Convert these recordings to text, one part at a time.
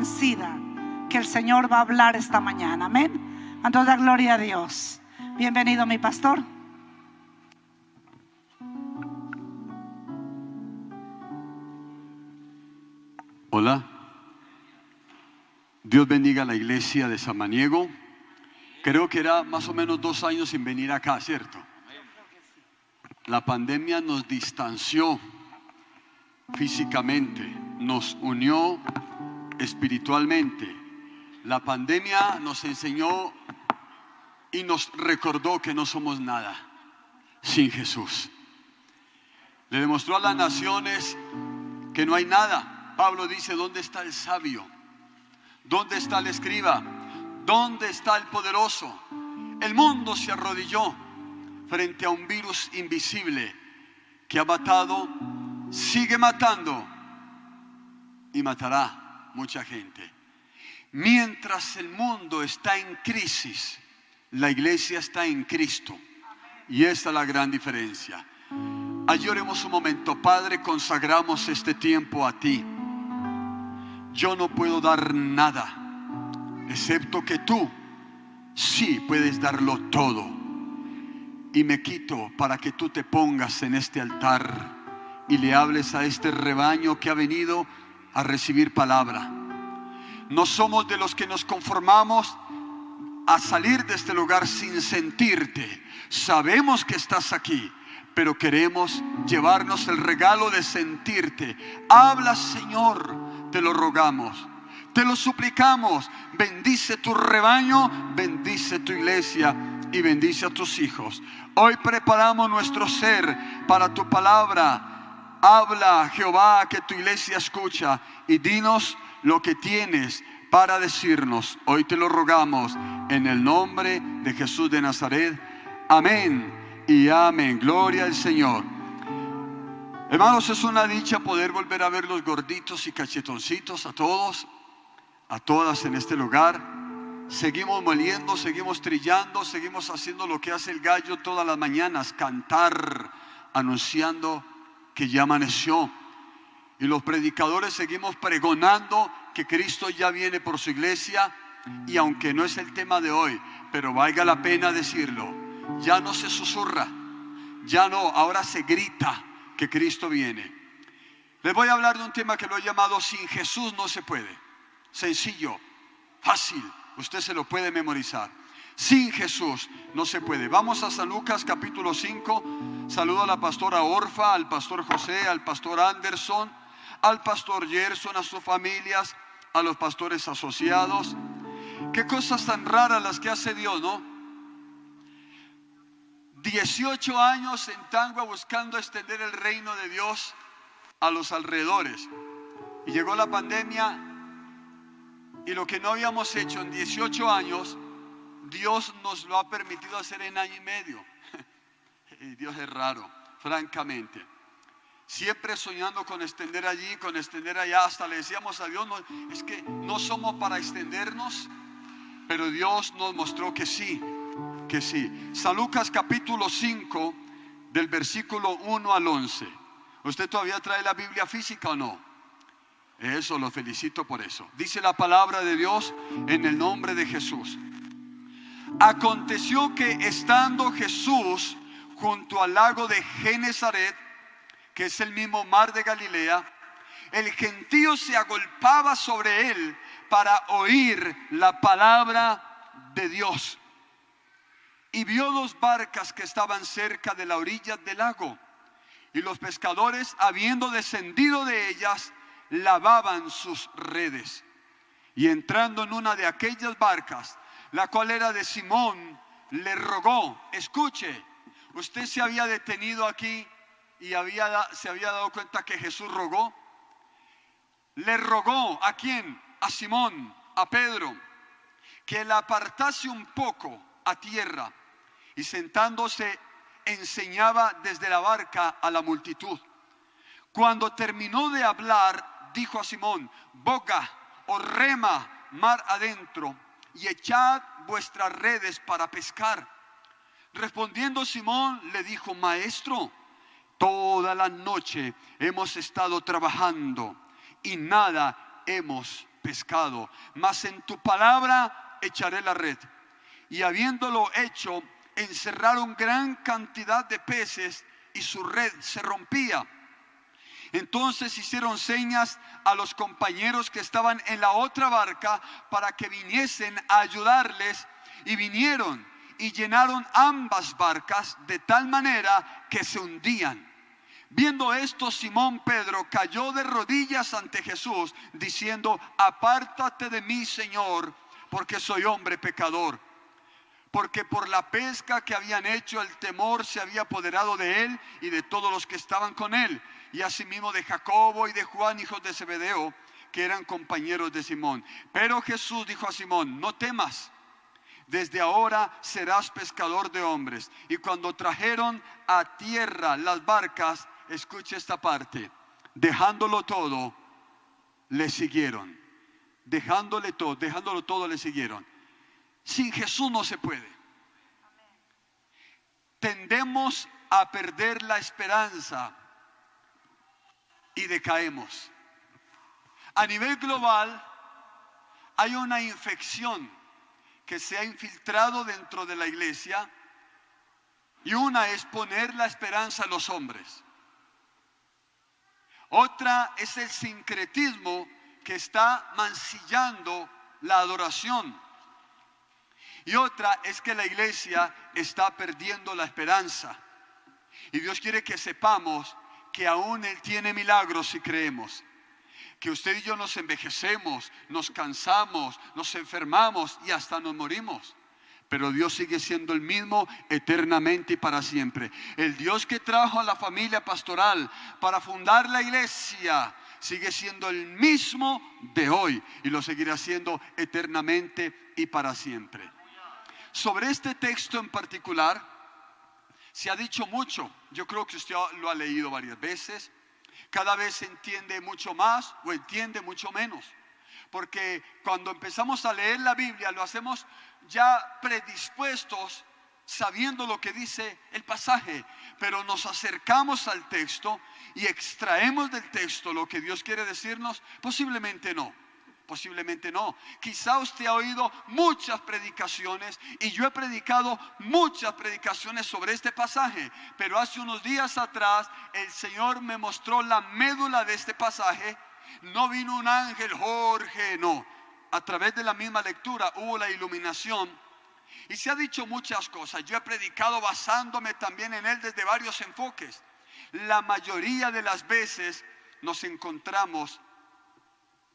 convencida que el Señor va a hablar esta mañana. Amén. A toda gloria a Dios. Bienvenido, mi pastor. Hola. Dios bendiga a la iglesia de Samaniego. Creo que era más o menos 2 años sin venir acá, ¿cierto? La pandemia nos distanció físicamente, nos unió espiritualmente. La pandemia nos enseñó y nos recordó que no somos nada sin Jesús. Le demostró a las naciones que no hay nada. Pablo dice: ¿dónde está el sabio? ¿Dónde está el escriba? ¿Dónde está el poderoso? El mundo se arrodilló frente a un virus invisible que ha matado, sigue matando y matará mucha gente. Mientras el mundo está en crisis, la iglesia está en Cristo. Y esta es la gran diferencia. Allí oremos un momento. Padre, consagramos este tiempo a ti. Yo no puedo dar nada, excepto que tú sí puedes darlo todo. Y me quito para que tú te pongas en este altar y le hables a este rebaño que ha venido a recibir palabra. No somos de los que nos conformamos a salir de este lugar sin sentirte. Sabemos que estás aquí, pero queremos llevarnos el regalo de sentirte. Habla, Señor. Te lo rogamos, te lo suplicamos. Bendice tu rebaño, bendice tu iglesia y bendice a tus hijos. Hoy preparamos nuestro ser para tu palabra. Habla, Jehová, que tu iglesia escucha, y dinos lo que tienes para decirnos. Hoy te lo rogamos en el nombre de Jesús de Nazaret. Amén y amén. Gloria al Señor. Hermanos, es una dicha poder volver a ver los gorditos y cachetoncitos, a todos, a todas en este lugar. Seguimos moliendo, seguimos trillando, seguimos haciendo lo que hace el gallo todas las mañanas: cantar, anunciando que ya amaneció. Y los predicadores seguimos pregonando que Cristo ya viene por su iglesia. Y aunque no es el tema de hoy, pero valga la pena decirlo, ya no se susurra, ya no, ahora se grita que Cristo viene. Les voy a hablar de un tema que lo he llamado: sin Jesús no se puede. Sencillo, fácil, usted se lo puede memorizar. Sin Jesús no se puede. Vamos a San Lucas capítulo 5. Saludo a la pastora Orfa, al pastor José, al pastor Anderson, al pastor Gerson, a sus familias, a los pastores asociados. Qué cosas tan raras las que hace Dios, ¿no? 18 años en Tangua buscando extender el reino de Dios a los alrededores. Y llegó la pandemia, y lo que no habíamos hecho en 18 años, Dios nos lo ha permitido hacer en año y medio. Y Dios es raro, francamente. Siempre soñando con extender allí, con extender allá. Hasta le decíamos a Dios: no, es que no somos para extendernos. Pero Dios nos mostró que sí. Que sí. San Lucas capítulo 5, del versículo 1 al 11. ¿Usted todavía trae la Biblia física o no? Eso, lo felicito por eso. Dice la palabra de Dios en el nombre de Jesús. Aconteció que estando Jesús junto al lago de Genesaret, que es el mismo mar de Galilea, el gentío se agolpaba sobre él para oír la palabra de Dios. Y vio 2 barcas que estaban cerca de la orilla del lago, y los pescadores, habiendo descendido de ellas, lavaban sus redes. Y entrando en una de aquellas barcas, la cual era de Simón, le rogó. Escuche, usted se había detenido aquí y se había dado cuenta que Jesús rogó. Le rogó, ¿a quién? A Simón, a Pedro, que la apartase un poco a tierra. Y sentándose enseñaba desde la barca a la multitud. Cuando terminó de hablar, dijo a Simón: boga o rema mar adentro y echad vuestras redes para pescar. Respondiendo Simón le dijo: Maestro, toda la noche hemos estado trabajando y nada hemos pescado, mas en tu palabra echaré la red. Y habiéndolo hecho, encerraron gran cantidad de peces y su red se rompía. Entonces hicieron señas a los compañeros que estaban en la otra barca para que viniesen a ayudarles, y vinieron y llenaron ambas barcas de tal manera que se hundían. Viendo esto, Simón Pedro cayó de rodillas ante Jesús, diciendo: apártate de mí, Señor, porque soy hombre pecador. Porque por la pesca que habían hecho, el temor se había apoderado de él y de todos los que estaban con él, y asimismo de Jacobo y de Juan, hijos de Zebedeo, que eran compañeros de Simón. Pero Jesús dijo a Simón: no temas, desde ahora serás pescador de hombres. Y cuando trajeron a tierra las barcas, escuche esta parte, dejándolo todo, le siguieron. Dejándolo todo, le siguieron. Sin Jesús no se puede. Tendemos a perder la esperanza y decaemos. A nivel global hay una infección que se ha infiltrado dentro de la iglesia, y una es poner la esperanza en los hombres. Otra es el sincretismo que está mancillando la adoración. Y otra es que la iglesia está perdiendo la esperanza. Y Dios quiere que sepamos que aún Él tiene milagros si creemos. Que usted y yo nos envejecemos, nos cansamos, nos enfermamos y hasta nos morimos. Pero Dios sigue siendo el mismo eternamente y para siempre. El Dios que trajo a la familia pastoral para fundar la iglesia sigue siendo el mismo de hoy y lo seguirá siendo eternamente y para siempre. Sobre este texto en particular se ha dicho mucho. Yo creo que usted lo ha leído varias veces. Cada vez se entiende mucho más o entiende mucho menos. Porque cuando empezamos a leer la Biblia lo hacemos ya predispuestos, sabiendo lo que dice el pasaje. Pero nos acercamos al texto y extraemos del texto lo que Dios quiere decirnos. Posiblemente no. Posiblemente no. Quizá usted ha oído muchas predicaciones y yo he predicado muchas predicaciones sobre este pasaje, pero hace unos días atrás el Señor me mostró la médula de este pasaje. No vino un ángel, Jorge, no. A través de la misma lectura hubo la iluminación y se ha dicho muchas cosas. Yo he predicado basándome también en él desde varios enfoques. La mayoría de las veces nos encontramos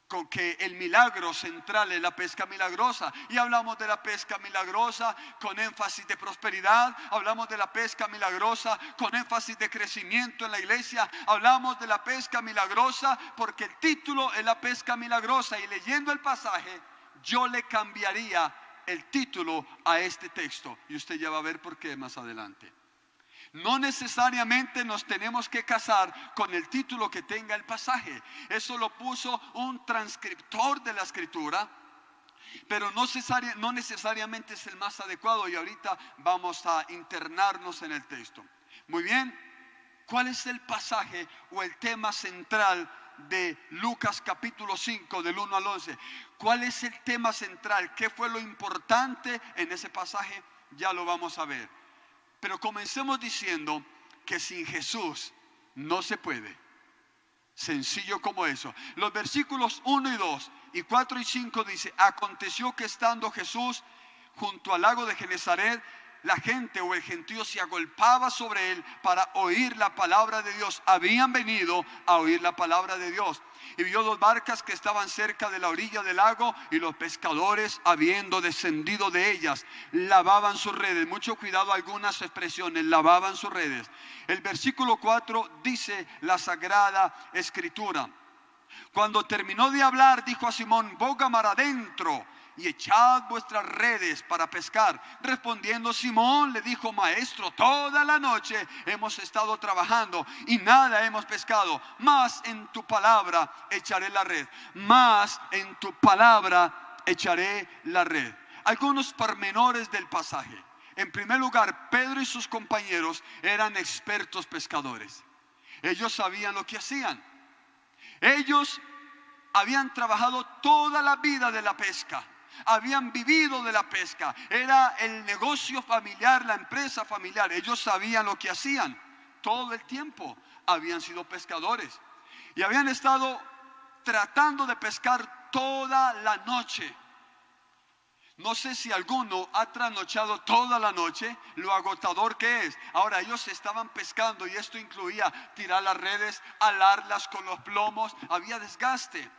con que el milagro central es la pesca milagrosa, y hablamos de la pesca milagrosa con énfasis de prosperidad, hablamos de la pesca milagrosa con énfasis de crecimiento en la iglesia, hablamos de la pesca milagrosa porque el título es la pesca milagrosa, y leyendo el pasaje yo le cambiaría el título a este texto y usted ya va a ver por qué más adelante. No necesariamente nos tenemos que casar con el título que tenga el pasaje. Eso lo puso un transcriptor de la escritura, pero no necesariamente es el más adecuado, y ahorita vamos a internarnos en el texto. Muy bien, ¿cuál es el pasaje o el tema central de Lucas capítulo 5 del 1 al 11? ¿Cuál es el tema central? ¿Qué fue lo importante en ese pasaje? Ya lo vamos a ver. Pero comencemos diciendo que sin Jesús no se puede. Sencillo como eso. Los versículos 1 y 2 y 4 y 5 dice: aconteció que estando Jesús junto al lago de Genesaret, la gente o el gentío se agolpaba sobre él para oír la palabra de Dios. Habían venido a oír la palabra de Dios. Y vio dos barcas que estaban cerca de la orilla del lago, y los pescadores, habiendo descendido de ellas, lavaban sus redes. Mucho cuidado algunas expresiones, lavaban sus redes. El versículo 4 dice la Sagrada Escritura: cuando terminó de hablar, dijo a Simón: boga mar adentro y echad vuestras redes para pescar. Respondiendo Simón le dijo: maestro, toda la noche hemos estado trabajando y nada hemos pescado, mas en tu palabra echaré la red. Mas en tu palabra echaré la red. Algunos pormenores del pasaje. En primer lugar, Pedro y sus compañeros eran expertos pescadores. Ellos sabían lo que hacían. Ellos habían trabajado toda la vida de la pesca. Habían vivido de la pesca. Era el negocio familiar, la empresa familiar. Ellos sabían lo que hacían. Todo el tiempo habían sido pescadores. Y habían estado tratando de pescar toda la noche. No sé si alguno ha trasnochado toda la noche, lo agotador que es. Ahora ellos estaban pescando y esto incluía tirar las redes, alarlas con los plomos, había desgaste.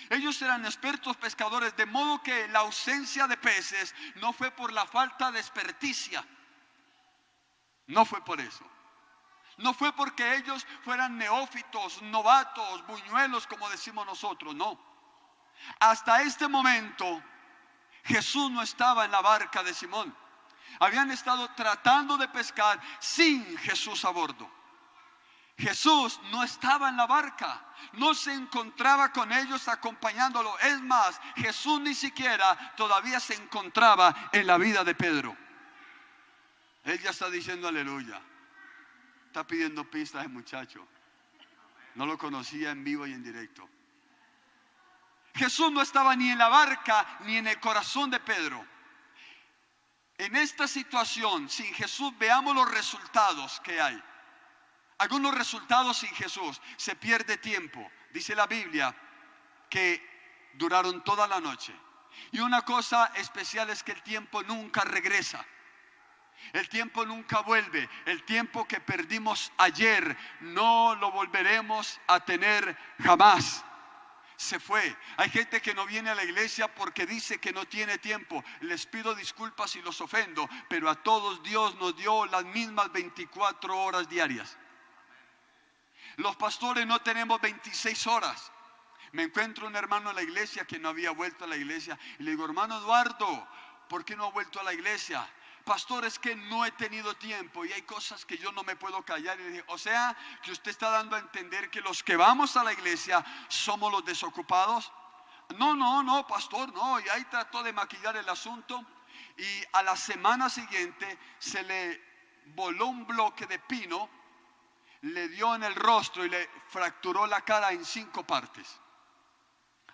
Ellos eran expertos pescadores, de modo que la ausencia de peces no fue por la falta de experticia. No fue por eso. No fue porque ellos fueran neófitos, novatos, buñuelos, como decimos nosotros, no. Hasta este momento Jesús no estaba en la barca de Simón. Habían estado tratando de pescar sin Jesús a bordo. Jesús no estaba en la barca, no se encontraba con ellos acompañándolo. Es más, Jesús ni siquiera todavía se encontraba en la vida de Pedro. Él ya está diciendo aleluya. Está pidiendo pistas el muchacho. No lo conocía en vivo y en directo. Jesús no estaba ni en la barca ni en el corazón de Pedro. En esta situación, sin Jesús, veamos los resultados que hay. Algunos resultados sin Jesús. Se pierde tiempo. Dice la Biblia que duraron toda la noche. Y una cosa especial es que el tiempo nunca regresa. El tiempo nunca vuelve. El tiempo que perdimos ayer no lo volveremos a tener jamás. Se fue. Hay gente que no viene a la iglesia porque dice que no tiene tiempo. Les pido disculpas si los ofendo, pero a todos Dios nos dio las mismas 24 horas diarias. Los pastores no tenemos 26 horas. Me encuentro un hermano en la iglesia que no había vuelto a la iglesia y le digo, hermano Eduardo, ¿por qué no ha vuelto a la iglesia? Pastor, es que no he tenido tiempo y hay cosas que yo no me puedo callar. Y le dije, o sea, que usted está dando a entender que los que vamos a la iglesia somos los desocupados. No, pastor, no. Y ahí trató de maquillar el asunto. Y a la semana siguiente se le voló un bloque de pino, le dio en el rostro y le fracturó la cara en 5 partes.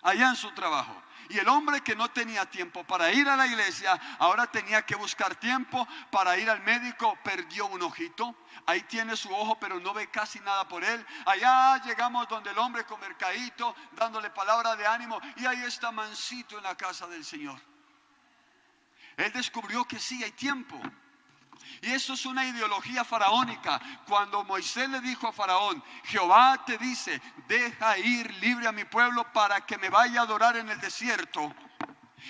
Allá en su trabajo. Y el hombre que no tenía tiempo para ir a la iglesia, ahora tenía que buscar tiempo para ir al médico. Perdió un ojito. Ahí tiene su ojo, pero no ve casi nada por él. Allá llegamos donde el hombre con mercadito, dándole palabra de ánimo. Y ahí está mansito en la casa del Señor. Él descubrió que sí hay tiempo. Y eso es una ideología faraónica. Cuando Moisés le dijo a Faraón, Jehová te dice, deja ir libre a mi pueblo para que me vaya a adorar en el desierto.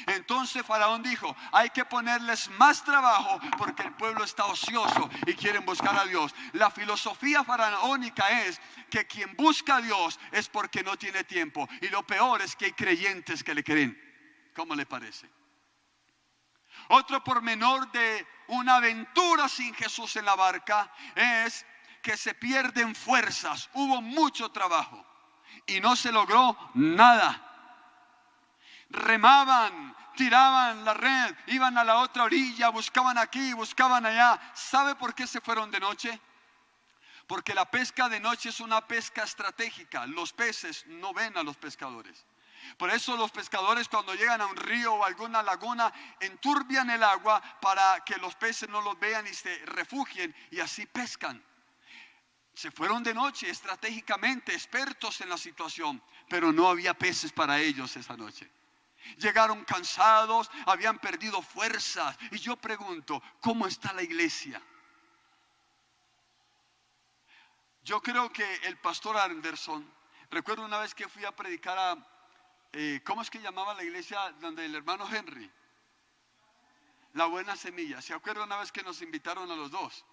Entonces Faraón dijo, hay que ponerles más trabajo porque el pueblo está ocioso y quieren buscar a Dios. La filosofía faraónica es que quien busca a Dios es porque no tiene tiempo. Y lo peor es que hay creyentes que le creen. ¿Cómo le parece? Otro pormenor de una aventura sin Jesús en la barca es que se pierden fuerzas. Hubo mucho trabajo y no se logró nada. Remaban, tiraban la red, iban a la otra orilla, buscaban aquí, buscaban allá. ¿Sabe por qué se fueron de noche? Porque la pesca de noche es una pesca estratégica. Los peces no ven a los pescadores. Por eso los pescadores, cuando llegan a un río o alguna laguna, enturbian el agua para que los peces no los vean y se refugien, y así pescan. Se fueron de noche estratégicamente, expertos en la situación, pero no había peces para ellos esa noche. Llegaron cansados, habían perdido fuerzas. Y yo pregunto, ¿cómo está la iglesia? Yo creo que el pastor Anderson, recuerdo una vez que fui a predicar a ¿cómo es que llamaba la iglesia donde el hermano Henry? La Buena Semilla. ¿Se acuerdan una vez que nos invitaron a los dos?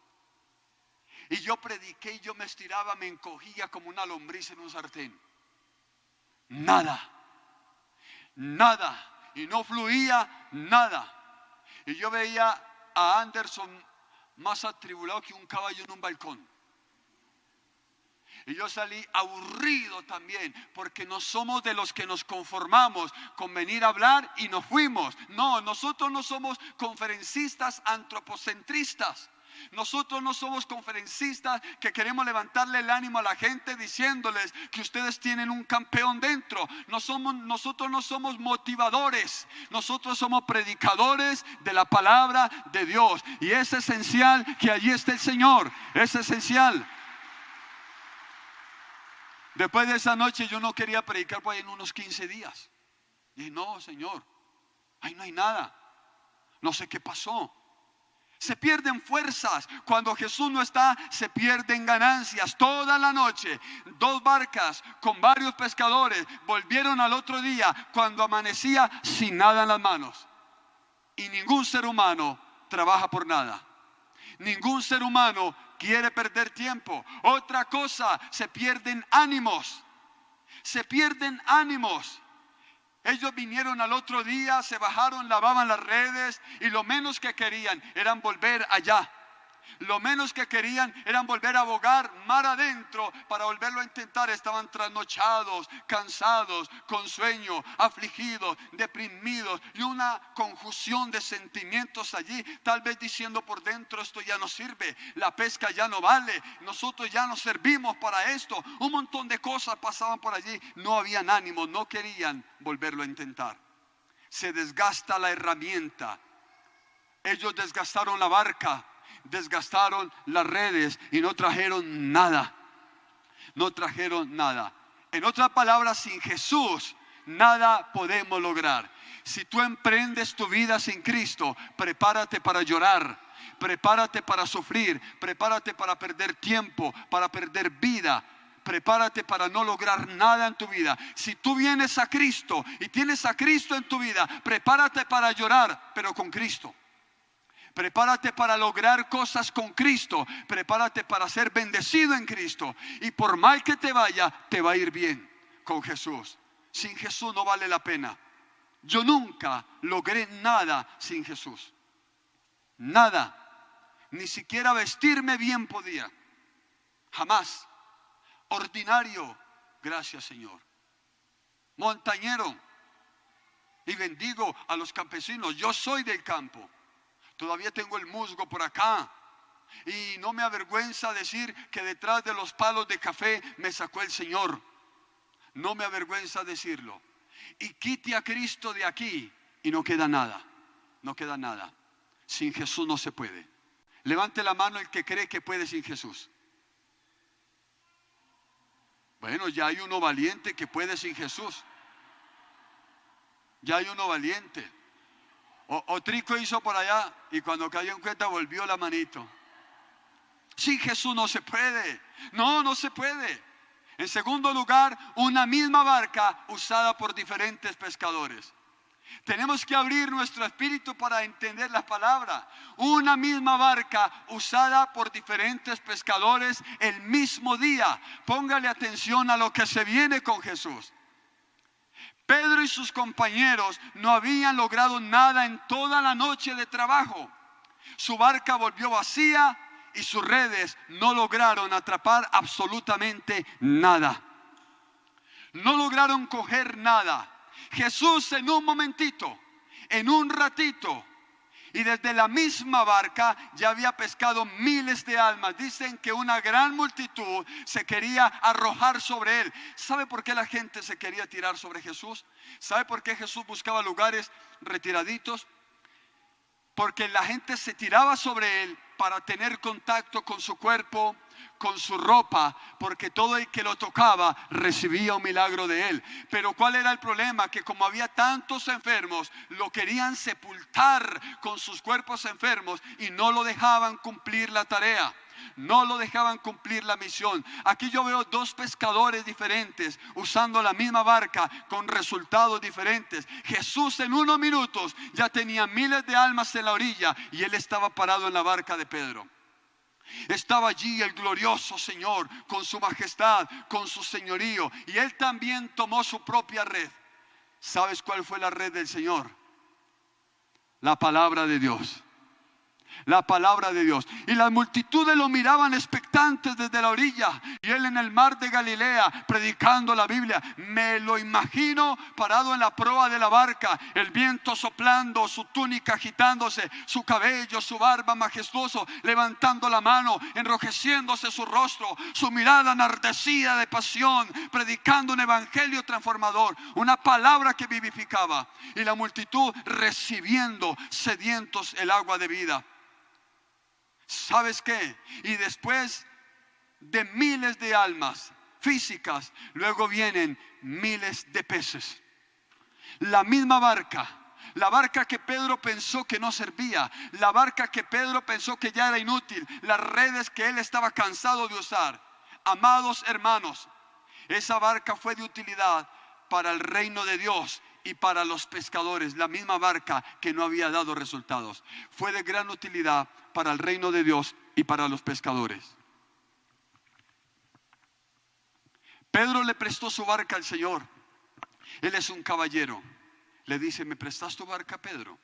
Y yo prediqué y yo me estiraba, me encogía como una lombriz en un sartén. Nada. Y no fluía nada. Y yo veía a Anderson más atribulado que un caballo en un balcón. Y yo salí aburrido también, porque no somos de los que nos conformamos con venir a hablar y nos fuimos. No, nosotros no somos conferencistas antropocentristas. Nosotros no somos conferencistas que queremos levantarle el ánimo a la gente diciéndoles que ustedes tienen un campeón dentro. Nosotros no somos motivadores. Nosotros somos predicadores de la palabra de Dios. Y es esencial que allí esté el Señor. Es esencial. Después de esa noche yo no quería predicar por ahí en unos 15 días. Dije, no, Señor, ahí no hay nada. No sé qué pasó. Se pierden fuerzas. Cuando Jesús no está, se pierden ganancias. Toda la noche, 2 barcas con varios pescadores volvieron al otro día cuando amanecía sin nada en las manos. Y ningún ser humano trabaja por nada. Ningún ser humano quiere perder tiempo. Otra cosa, se pierden ánimos. Se pierden ánimos. Ellos vinieron al otro día, se bajaron, lavaban las redes y lo menos que querían eran volver allá. Lo menos que querían eran volver a bogar mar adentro para volverlo a intentar. Estaban trasnochados, cansados, con sueño, afligidos, deprimidos y una confusión de sentimientos allí. Tal vez diciendo por dentro, esto ya no sirve, la pesca ya no vale, nosotros ya no servimos para esto. Un montón de cosas pasaban por allí. No habían ánimo, no querían volverlo a intentar. Se desgasta la herramienta. Ellos desgastaron la barca, desgastaron las redes y no trajeron nada. No trajeron nada. En otras palabras, sin Jesús nada podemos lograr. Si tú emprendes tu vida sin Cristo, prepárate para llorar, prepárate para sufrir, prepárate para perder tiempo, para perder vida. Prepárate para no lograr nada en tu vida. Si tú vienes a Cristo y tienes a Cristo en tu vida, prepárate para llorar, pero con Cristo. Prepárate para lograr cosas con Cristo. Prepárate para ser bendecido en Cristo. Y por mal que te vaya, te va a ir bien con Jesús. Sin Jesús no vale la pena. Yo nunca logré nada sin Jesús. Nada. Ni siquiera vestirme bien podía. Jamás. Ordinario. Gracias, Señor. Montañero. Y bendigo a los campesinos. Yo soy del campo. Todavía tengo el musgo por acá. Y no me avergüenza decir que detrás de los palos de café me sacó el Señor. No me avergüenza decirlo. Y quite a Cristo de aquí y no queda nada. No queda nada. Sin Jesús no se puede. Levante la mano el que cree que puede sin Jesús. Bueno, ya hay uno valiente que puede sin Jesús. Ya hay uno valiente. O Trico hizo por allá y cuando cayó en cuenta volvió la manito. Sin Jesús no se puede. No se puede. En segundo lugar, una misma barca usada por diferentes pescadores. Tenemos que abrir nuestro espíritu para entender la palabra. Una misma barca usada por diferentes pescadores el mismo día. Póngale atención a lo que se viene con Jesús. Pedro y sus compañeros no habían logrado nada en toda la noche de trabajo. Su barca volvió vacía y sus redes no lograron atrapar absolutamente nada. No lograron coger nada. Jesús en un momentito, en un ratito, y desde la misma barca ya había pescado miles de almas. Dicen que una gran multitud se quería arrojar sobre él. ¿Sabe por qué la gente se quería tirar sobre Jesús? ¿Sabe por qué Jesús buscaba lugares retiraditos? Porque la gente se tiraba sobre él para tener contacto con su cuerpo, con su ropa, porque todo el que lo tocaba recibía un milagro de él. Pero ¿cuál era el problema? Que como había tantos enfermos, lo querían sepultar con sus cuerpos enfermos y no lo dejaban cumplir la tarea. No lo dejaban cumplir la misión. Aquí yo veo 2 pescadores diferentes usando la misma barca con resultados diferentes. Jesús en unos minutos ya tenía miles de almas en la orilla y él estaba parado en la barca de Pedro. Estaba allí el glorioso Señor con su majestad, con su señorío, y él también tomó su propia red. ¿Sabes cuál fue la red del Señor? La palabra de Dios. La palabra de Dios. Y las multitudes lo miraban expectantes desde la orilla. Y él en el mar de Galilea predicando la Biblia. Me lo imagino parado en la proa de la barca. El viento soplando, su túnica agitándose, su cabello, su barba majestuoso, levantando la mano, enrojeciéndose su rostro, su mirada enardecida de pasión, predicando un evangelio transformador, una palabra que vivificaba. Y la multitud recibiendo sedientos el agua de vida. ¿Sabes qué? Y después de miles de almas físicas, luego vienen miles de peces. La misma barca, la barca que Pedro pensó que no servía, la barca que Pedro pensó que ya era inútil, las redes que él estaba cansado de usar. Amados hermanos, esa barca fue de utilidad para el reino de Dios y para los pescadores. La misma barca que no había dado resultados fue de gran utilidad para el reino de Dios y para los pescadores. Pedro le prestó su barca al Señor. Él es un caballero. Le dice: ¿me prestas tu barca, Pedro?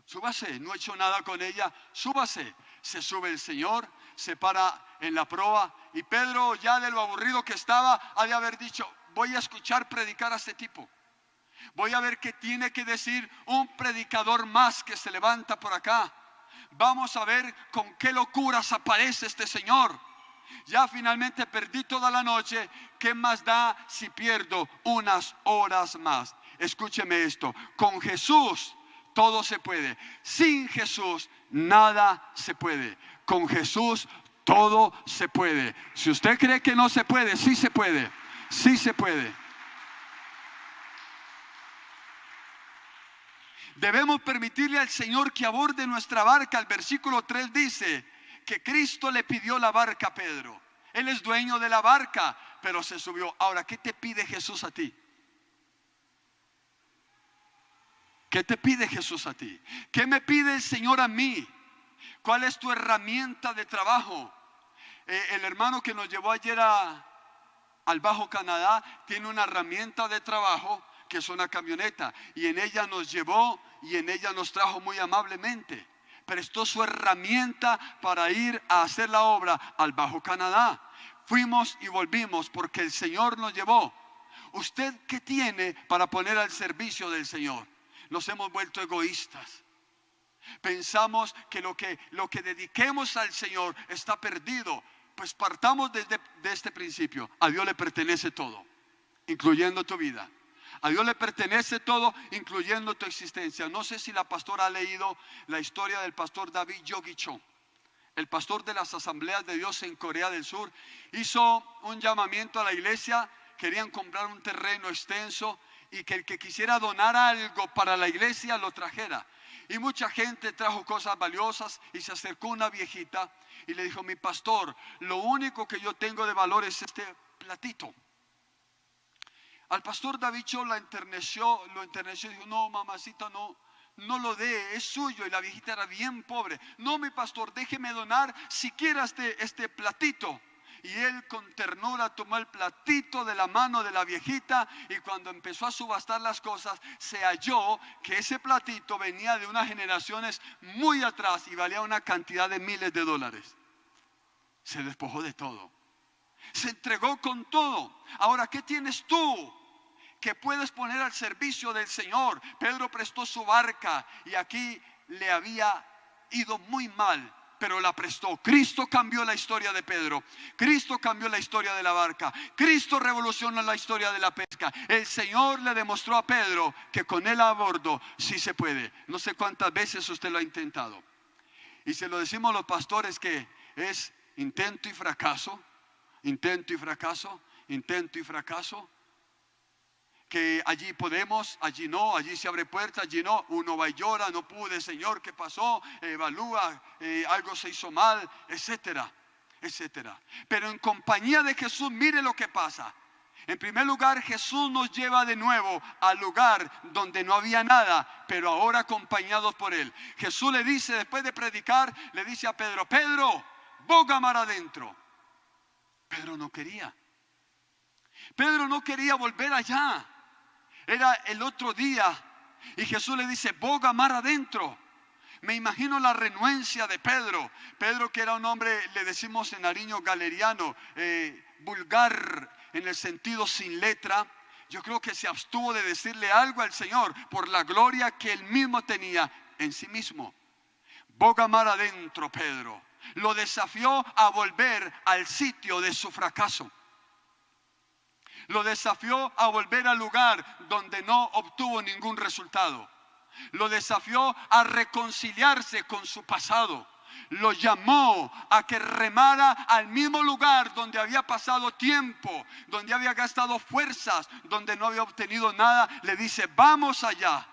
Súbase, no he hecho nada con ella, súbase. Se sube el Señor, se para en la proa, y Pedro, ya de lo aburrido que estaba, ha de haber dicho: voy a escuchar predicar a este tipo. Voy a ver qué tiene que decir un predicador más que se levanta por acá. Vamos a ver con qué locuras aparece este señor. Ya finalmente perdí toda la noche. ¿Qué más da si pierdo unas horas más? Escúcheme esto: con Jesús todo se puede. Sin Jesús nada se puede. Con Jesús todo se puede. Si usted cree que no se puede, sí se puede. Sí se puede. Debemos permitirle al Señor que aborde nuestra barca. El versículo 3 dice que Cristo le pidió la barca a Pedro. Él es dueño de la barca, pero se subió. Ahora, ¿qué te pide Jesús a ti? ¿Qué te pide Jesús a ti? ¿Qué me pide el Señor a mí? ¿Cuál es tu herramienta de trabajo? El hermano que nos llevó ayer al Bajo Canadá tiene una herramienta de trabajo que es una camioneta, y en ella nos llevó y en ella nos trajo muy amablemente. Prestó su herramienta para ir a hacer la obra al Bajo Canadá. Fuimos y volvimos porque el Señor nos llevó. ¿Usted qué tiene para poner al servicio del Señor? Nos hemos vuelto egoístas. Pensamos que lo que dediquemos al Señor está perdido. Pues partamos de este principio. A Dios le pertenece todo, incluyendo tu vida. A Dios le pertenece todo, incluyendo tu existencia. No sé si la pastora ha leído la historia del pastor David Yogi Cho, el pastor de las Asambleas de Dios en Corea del Sur. Hizo un llamamiento a la iglesia. Querían comprar un terreno extenso y que el que quisiera donar algo para la iglesia lo trajera. Y mucha gente trajo cosas valiosas, y se acercó una viejita y le dijo: mi pastor, lo único que yo tengo de valor es este platito. Al pastor David Cho lo enterneció y dijo: no, mamacita, no lo dé, es suyo. Y la viejita era bien pobre. No, mi pastor, déjeme donar siquiera este platito. Y él con ternura tomó el platito de la mano de la viejita, y cuando empezó a subastar las cosas, se halló que ese platito venía de unas generaciones muy atrás y valía una cantidad de miles de dólares. Se despojó de todo, se entregó con todo. Ahora, ¿qué tienes tú que puedes poner al servicio del Señor? Pedro prestó su barca y aquí le había ido muy mal, pero la prestó. Cristo cambió la historia de Pedro. Cristo cambió la historia de la barca. Cristo revolucionó la historia de la pesca. El Señor le demostró a Pedro que con él a bordo sí se puede. No sé cuántas veces usted lo ha intentado. Y se lo decimos los pastores que es intento y fracaso, intento y fracaso, intento y fracaso. Que allí podemos, allí no, allí se abre puerta, allí no. Uno va y llora: no pude, Señor, ¿qué pasó? Evalúa, algo se hizo mal, etcétera, etcétera. Pero en compañía de Jesús, mire lo que pasa. En primer lugar, Jesús nos lleva de nuevo al lugar donde no había nada, pero ahora acompañados por Él. Jesús le dice, después de predicar, le dice a Pedro: Pedro, boga mar adentro. Pedro no quería. Pedro no quería volver allá. Era el otro día y Jesús le dice: boga mar adentro. Me imagino la renuencia de Pedro. Pedro, que era un hombre, le decimos en Nariño, galeriano, vulgar en el sentido sin letra. Yo creo que se abstuvo de decirle algo al Señor por la gloria que él mismo tenía en sí mismo. Boga mar adentro, Pedro. Lo desafió a volver al sitio de su fracaso. Lo desafió a volver al lugar donde no obtuvo ningún resultado. Lo desafió a reconciliarse con su pasado. Lo llamó a que remara al mismo lugar donde había pasado tiempo, donde había gastado fuerzas, donde no había obtenido nada. Le dice, vamos allá.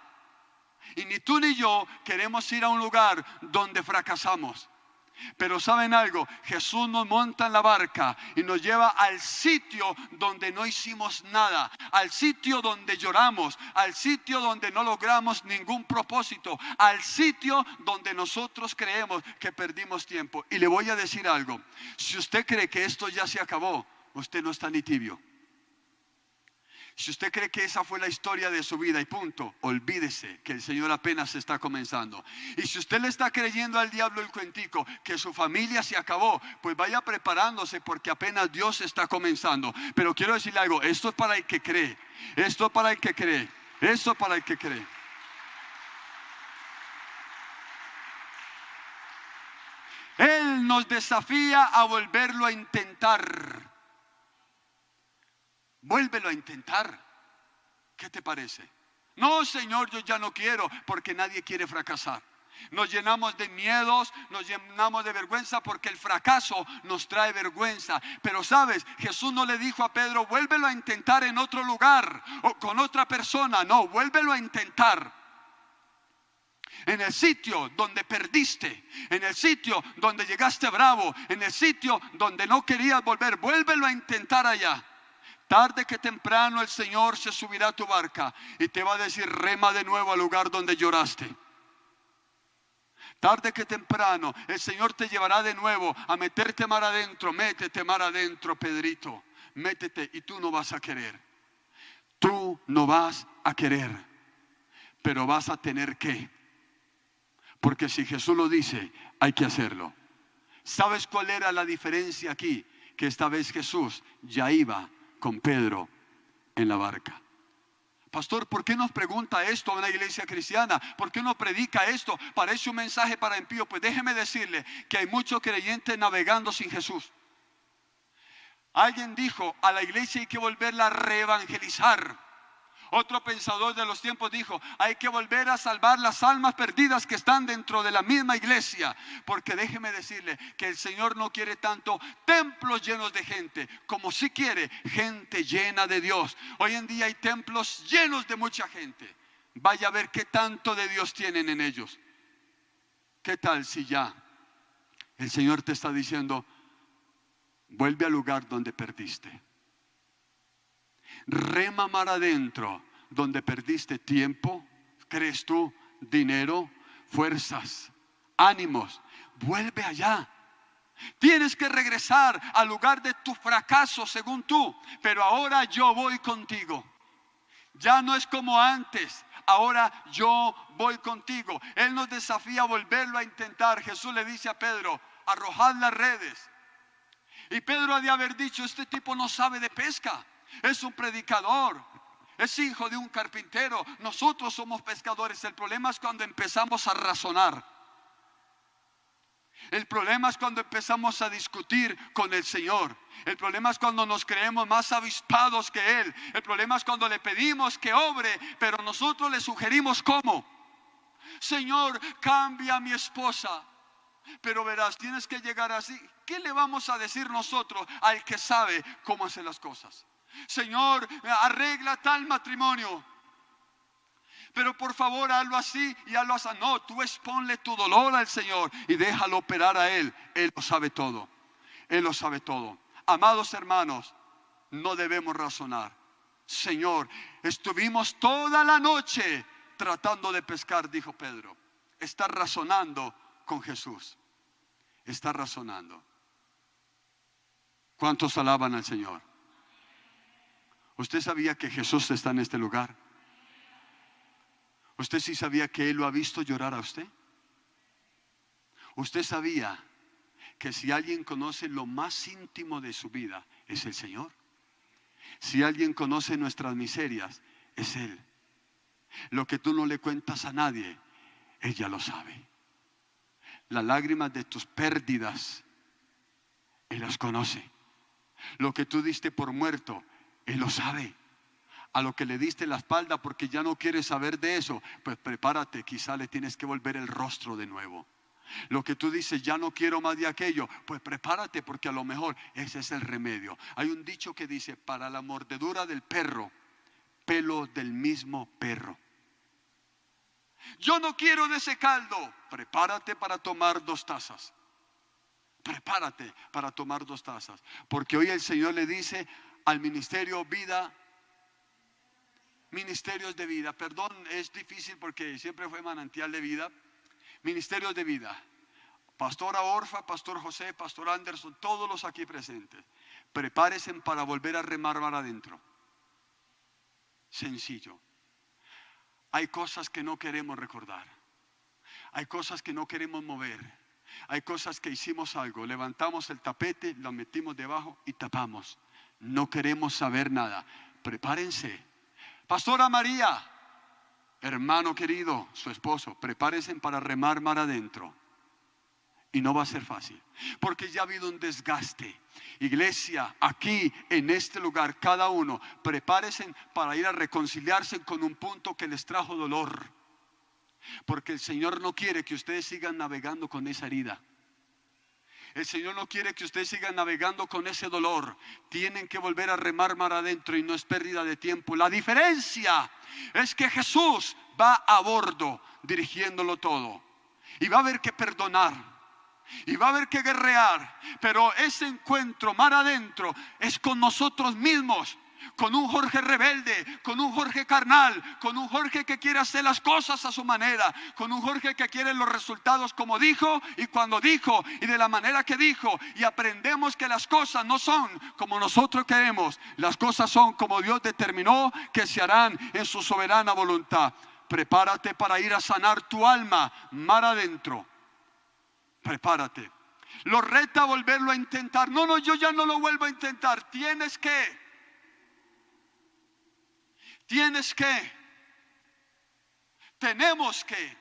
Y ni tú ni yo queremos ir a un lugar donde fracasamos. Pero ¿saben algo? Jesús nos monta en la barca y nos lleva al sitio donde no hicimos nada, al sitio donde lloramos, al sitio donde no logramos ningún propósito, al sitio donde nosotros creemos que perdimos tiempo. Y le voy a decir algo: si usted cree que esto ya se acabó, usted no está ni tibio. Si usted cree que esa fue la historia de su vida y punto, olvídese que el Señor apenas está comenzando. Y si usted le está creyendo al diablo el cuentico que su familia se acabó, pues vaya preparándose, porque apenas Dios está comenzando. Pero quiero decirle algo: esto es para el que cree. Esto es para el que cree. Esto es para el que cree. Él nos desafía a volverlo a intentar. Vuélvelo a intentar. ¿Qué te parece? No, Señor, yo ya no quiero, porque nadie quiere fracasar. Nos llenamos de miedos, nos llenamos de vergüenza, porque el fracaso nos trae vergüenza. Pero sabes, Jesús no le dijo a Pedro, vuélvelo a intentar en otro lugar o con otra persona. No, vuélvelo a intentar en el sitio donde perdiste, en el sitio donde llegaste bravo, en el sitio donde no querías volver. Vuélvelo a intentar allá. Tarde que temprano el Señor se subirá a tu barca y te va a decir, rema de nuevo al lugar donde lloraste. Tarde que temprano el Señor te llevará de nuevo a meterte mar adentro. Métete mar adentro, Pedrito. Métete, y tú no vas a querer. Tú no vas a querer, pero vas a tener que. Porque si Jesús lo dice, hay que hacerlo. ¿Sabes cuál era la diferencia aquí? Que esta vez Jesús ya iba con Pedro en la barca. Pastor, ¿por qué nos pregunta esto a una iglesia cristiana? ¿Por qué no predica esto? Parece un mensaje para impíos. Pues déjeme decirle que hay muchos creyentes navegando sin Jesús. Alguien dijo, a la iglesia hay que volverla a reevangelizar. Otro pensador de los tiempos dijo, hay que volver a salvar las almas perdidas que están dentro de la misma iglesia. Porque déjeme decirle que el Señor no quiere tanto templos llenos de gente, como sí quiere gente llena de Dios. Hoy en día hay templos llenos de mucha gente. Vaya a ver qué tanto de Dios tienen en ellos. ¿Qué tal si ya el Señor te está diciendo, vuelve al lugar donde perdiste? Rema mar adentro, donde perdiste tiempo, crees tú, dinero, fuerzas, ánimos. Vuelve allá. Tienes que regresar al lugar de tu fracaso según tú, pero ahora yo voy contigo. Ya no es como antes, ahora yo voy contigo. Él nos desafía a volverlo a intentar. Jesús le dice a Pedro, arrojad las redes. Y Pedro ha de haber dicho, este tipo no sabe de pesca. Es un predicador, es hijo de un carpintero. Nosotros somos pescadores. El problema es cuando empezamos a razonar. El problema es cuando empezamos a discutir con el Señor. El problema es cuando nos creemos más avispados que Él. El problema es cuando le pedimos que obre, pero nosotros le sugerimos cómo. Señor, cambia a mi esposa. Pero verás, tienes que llegar así. ¿Qué le vamos a decir nosotros al que sabe cómo hacer las cosas? Señor, arregla tal matrimonio, pero por favor hazlo así y hazlo así. No, tú exponle tu dolor al Señor y déjalo operar a Él. Él lo sabe todo. Él lo sabe todo. Amados hermanos, no debemos razonar. Señor, estuvimos toda la noche tratando de pescar, dijo Pedro. Está razonando con Jesús. Está razonando. ¿Cuántos alaban al Señor? ¿Usted sabía que Jesús está en este lugar? ¿Usted sí sabía que Él lo ha visto llorar a usted? ¿Usted sabía que si alguien conoce lo más íntimo de su vida, es el Señor? Si alguien conoce nuestras miserias, es Él. Lo que tú no le cuentas a nadie, Él ya lo sabe. Las lágrimas de tus pérdidas, Él las conoce. Lo que tú diste por muerto, Él lo sabe. A lo que le diste la espalda porque ya no quieres saber de eso, pues prepárate, quizá le tienes que volver el rostro de nuevo. Lo que tú dices, ya no quiero más de aquello, pues prepárate porque a lo mejor ese es el remedio. Hay un dicho que dice, para la mordedura del perro, pelo del mismo perro. Yo no quiero de ese caldo. Prepárate para tomar 2 tazas. Prepárate para tomar 2 tazas. Porque hoy el Señor le dice al ministerio vida, ministerios de vida. Perdón, es difícil porque siempre fue manantial de vida. Ministerios de vida. Pastora Orfa, Pastor José, Pastor Anderson, todos los aquí presentes. Prepárense para volver a remar mar adentro. Sencillo. Hay cosas que no queremos recordar. Hay cosas que no queremos mover. Hay cosas que hicimos algo. Levantamos el tapete, lo metimos debajo y tapamos. No queremos saber nada. Prepárense. Pastora María, hermano querido, su esposo, prepárense para remar mar adentro. Y no va a ser fácil, porque ya ha habido un desgaste. Iglesia, aquí en este lugar, cada uno, prepárense para ir a reconciliarse con un punto que les trajo dolor. Porque el Señor no quiere que ustedes sigan navegando con esa herida. El Señor no quiere que ustedes sigan navegando con ese dolor. Tienen que volver a remar mar adentro y no es pérdida de tiempo. La diferencia es que Jesús va a bordo dirigiéndolo todo. Y va a haber que perdonar. Y va a haber que guerrear. Pero ese encuentro mar adentro es con nosotros mismos. Con un Jorge rebelde, con un Jorge carnal, con un Jorge que quiere hacer las cosas a su manera, con un Jorge que quiere los resultados como dijo y cuando dijo y de la manera que dijo. Y aprendemos que las cosas no son como nosotros queremos, las cosas son como Dios determinó que se harán en su soberana voluntad. Prepárate para ir a sanar tu alma mar adentro. Prepárate. Lo reta volverlo a intentar. No, yo ya no lo vuelvo a intentar. Tienes que. Tenemos que.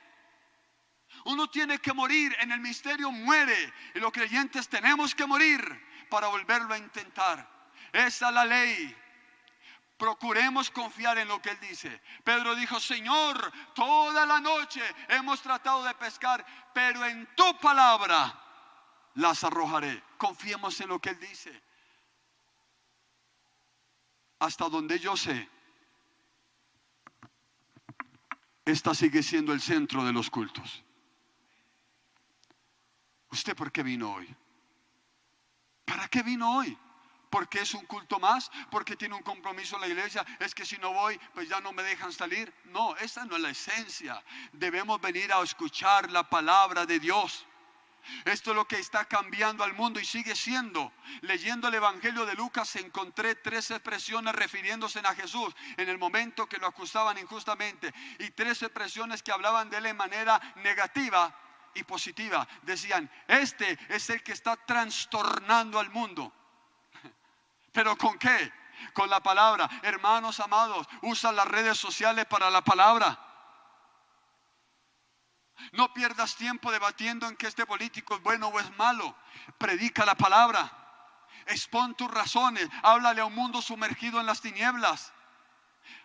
Uno tiene que morir. En el misterio muere. Y los creyentes tenemos que morir para volverlo a intentar. Esa es la ley. Procuremos confiar en lo que Él dice. Pedro dijo, Señor, toda la noche hemos tratado de pescar, pero en tu palabra las arrojaré. Confiemos en lo que Él dice. Hasta donde yo sé, esta sigue siendo el centro de los cultos. ¿Usted por qué vino hoy? ¿Para qué vino hoy? ¿Porque es un culto más? ¿Porque tiene un compromiso en la iglesia? ¿Es que si no voy, pues ya no me dejan salir? No, esa no es la esencia. Debemos venir a escuchar la palabra de Dios. Esto es lo que está cambiando al mundo y sigue siendo. Leyendo el Evangelio de Lucas encontré 3 expresiones refiriéndose a Jesús en el momento que lo acusaban injustamente, y 3 expresiones que hablaban de Él en manera negativa y positiva. Decían, este es el que está trastornando al mundo. ¿Pero con qué? Con la palabra. Hermanos amados, usa las redes sociales para la palabra. No pierdas tiempo debatiendo en que este político es bueno o es malo. Predica la palabra. Expon tus razones. Háblale a un mundo sumergido en las tinieblas.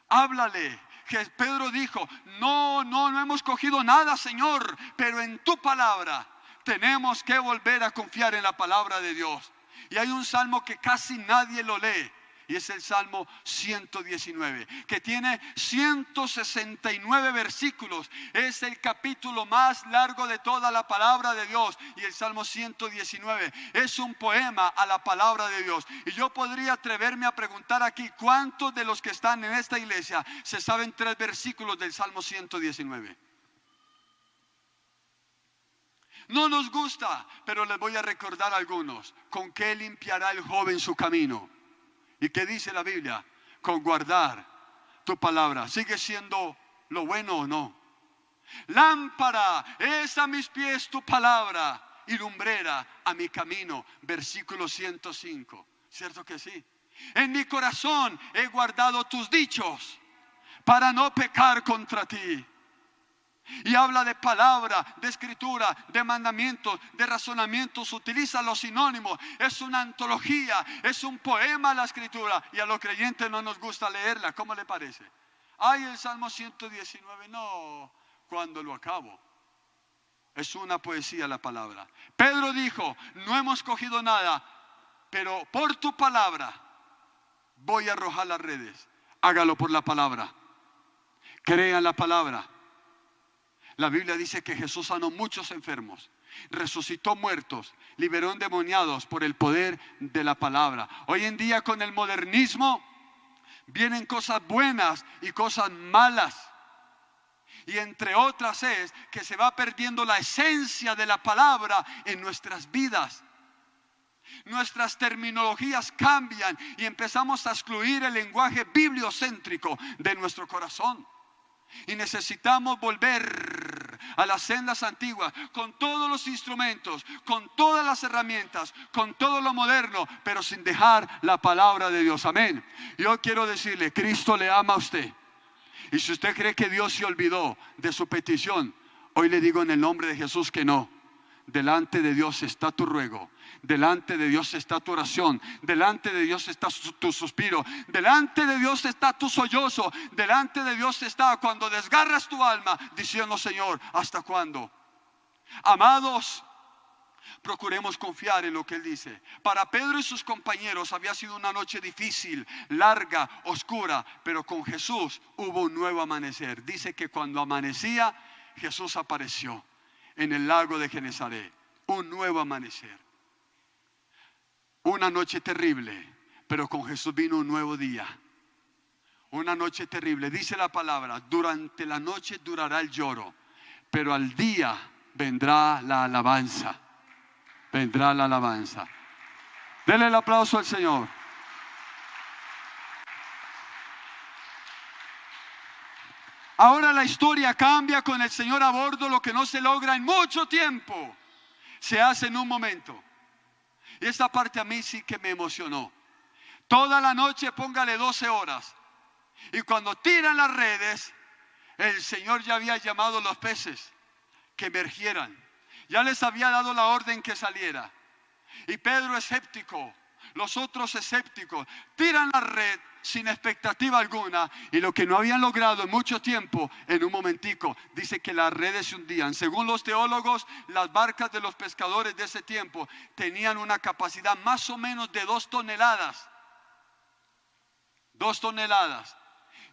Háblale. Que Pedro dijo, no hemos cogido nada, Señor, pero en tu palabra tenemos que volver a confiar en la palabra de Dios. Y hay un salmo que casi nadie lo lee, y es el Salmo 119, que tiene 169 versículos. Es el capítulo más largo de toda la palabra de Dios. Y el Salmo 119 es un poema a la palabra de Dios. Y yo podría atreverme a preguntar aquí, ¿cuántos de los que están en esta iglesia se saben 3 versículos del Salmo 119? No nos gusta, pero les voy a recordar algunos. ¿Con qué limpiará el joven su camino? ¿Y qué dice la Biblia? Con guardar tu palabra. ¿Sigue siendo lo bueno o no? Lámpara es a mis pies tu palabra y lumbrera a mi camino. Versículo 105. ¿Cierto que sí? En mi corazón he guardado tus dichos para no pecar contra ti. Y habla de palabra, de escritura, de mandamientos, de razonamientos. Utiliza los sinónimos. Es una antología, es un poema la escritura. Y a los creyentes no nos gusta leerla. ¿Cómo le parece? Ay, el Salmo 119, no, cuando lo acabo. Es una poesía la palabra. Pedro dijo, no hemos cogido nada, pero por tu palabra voy a arrojar las redes. Hágalo por la palabra. Crea en la palabra. La Biblia dice que Jesús sanó muchos enfermos, resucitó muertos, liberó endemoniados por el poder de la palabra. Hoy en día con el modernismo vienen cosas buenas y cosas malas. Y entre otras es que se va perdiendo la esencia de la palabra en nuestras vidas. Nuestras terminologías cambian y empezamos a excluir el lenguaje bibliocéntrico de nuestro corazón. Y necesitamos volver a las sendas antiguas, con todos los instrumentos, con todas las herramientas, con todo lo moderno, pero sin dejar la palabra de Dios. Amén. Yo quiero decirle, Cristo le ama a usted. Y si usted cree que Dios se olvidó de su petición, hoy le digo en el nombre de Jesús que no. Delante de Dios está tu ruego, delante de Dios está tu oración, delante de Dios está tu suspiro, delante de Dios está tu sollozo, delante de Dios está cuando desgarras tu alma diciendo, Señor, ¿hasta cuándo? Amados, procuremos confiar en lo que Él dice. Para Pedro y sus compañeros había sido una noche difícil, larga, oscura, pero con Jesús hubo un nuevo amanecer. Dice que cuando amanecía, Jesús apareció en el lago de Genesaret. Un nuevo amanecer. Una noche terrible, pero con Jesús vino un nuevo día. Una noche terrible. Dice la palabra, durante la noche durará el lloro, pero al día vendrá la alabanza. Vendrá la alabanza. Denle el aplauso al Señor. Ahora la historia cambia con el Señor a bordo. Lo que no se logra en mucho tiempo se hace en un momento. Y esta parte a mí sí que me emocionó. Toda la noche póngale 12 horas. Y cuando tiran las redes, el Señor ya había llamado a los peces que emergieran. Ya les había dado la orden que saliera. Y Pedro escéptico, los otros escépticos, tiran la red sin expectativa alguna, y lo que no habían logrado en mucho tiempo, en un momentico, dice que las redes se hundían. Según los teólogos, las barcas de los pescadores de ese tiempo tenían una capacidad más o menos de 2 toneladas. 2 toneladas.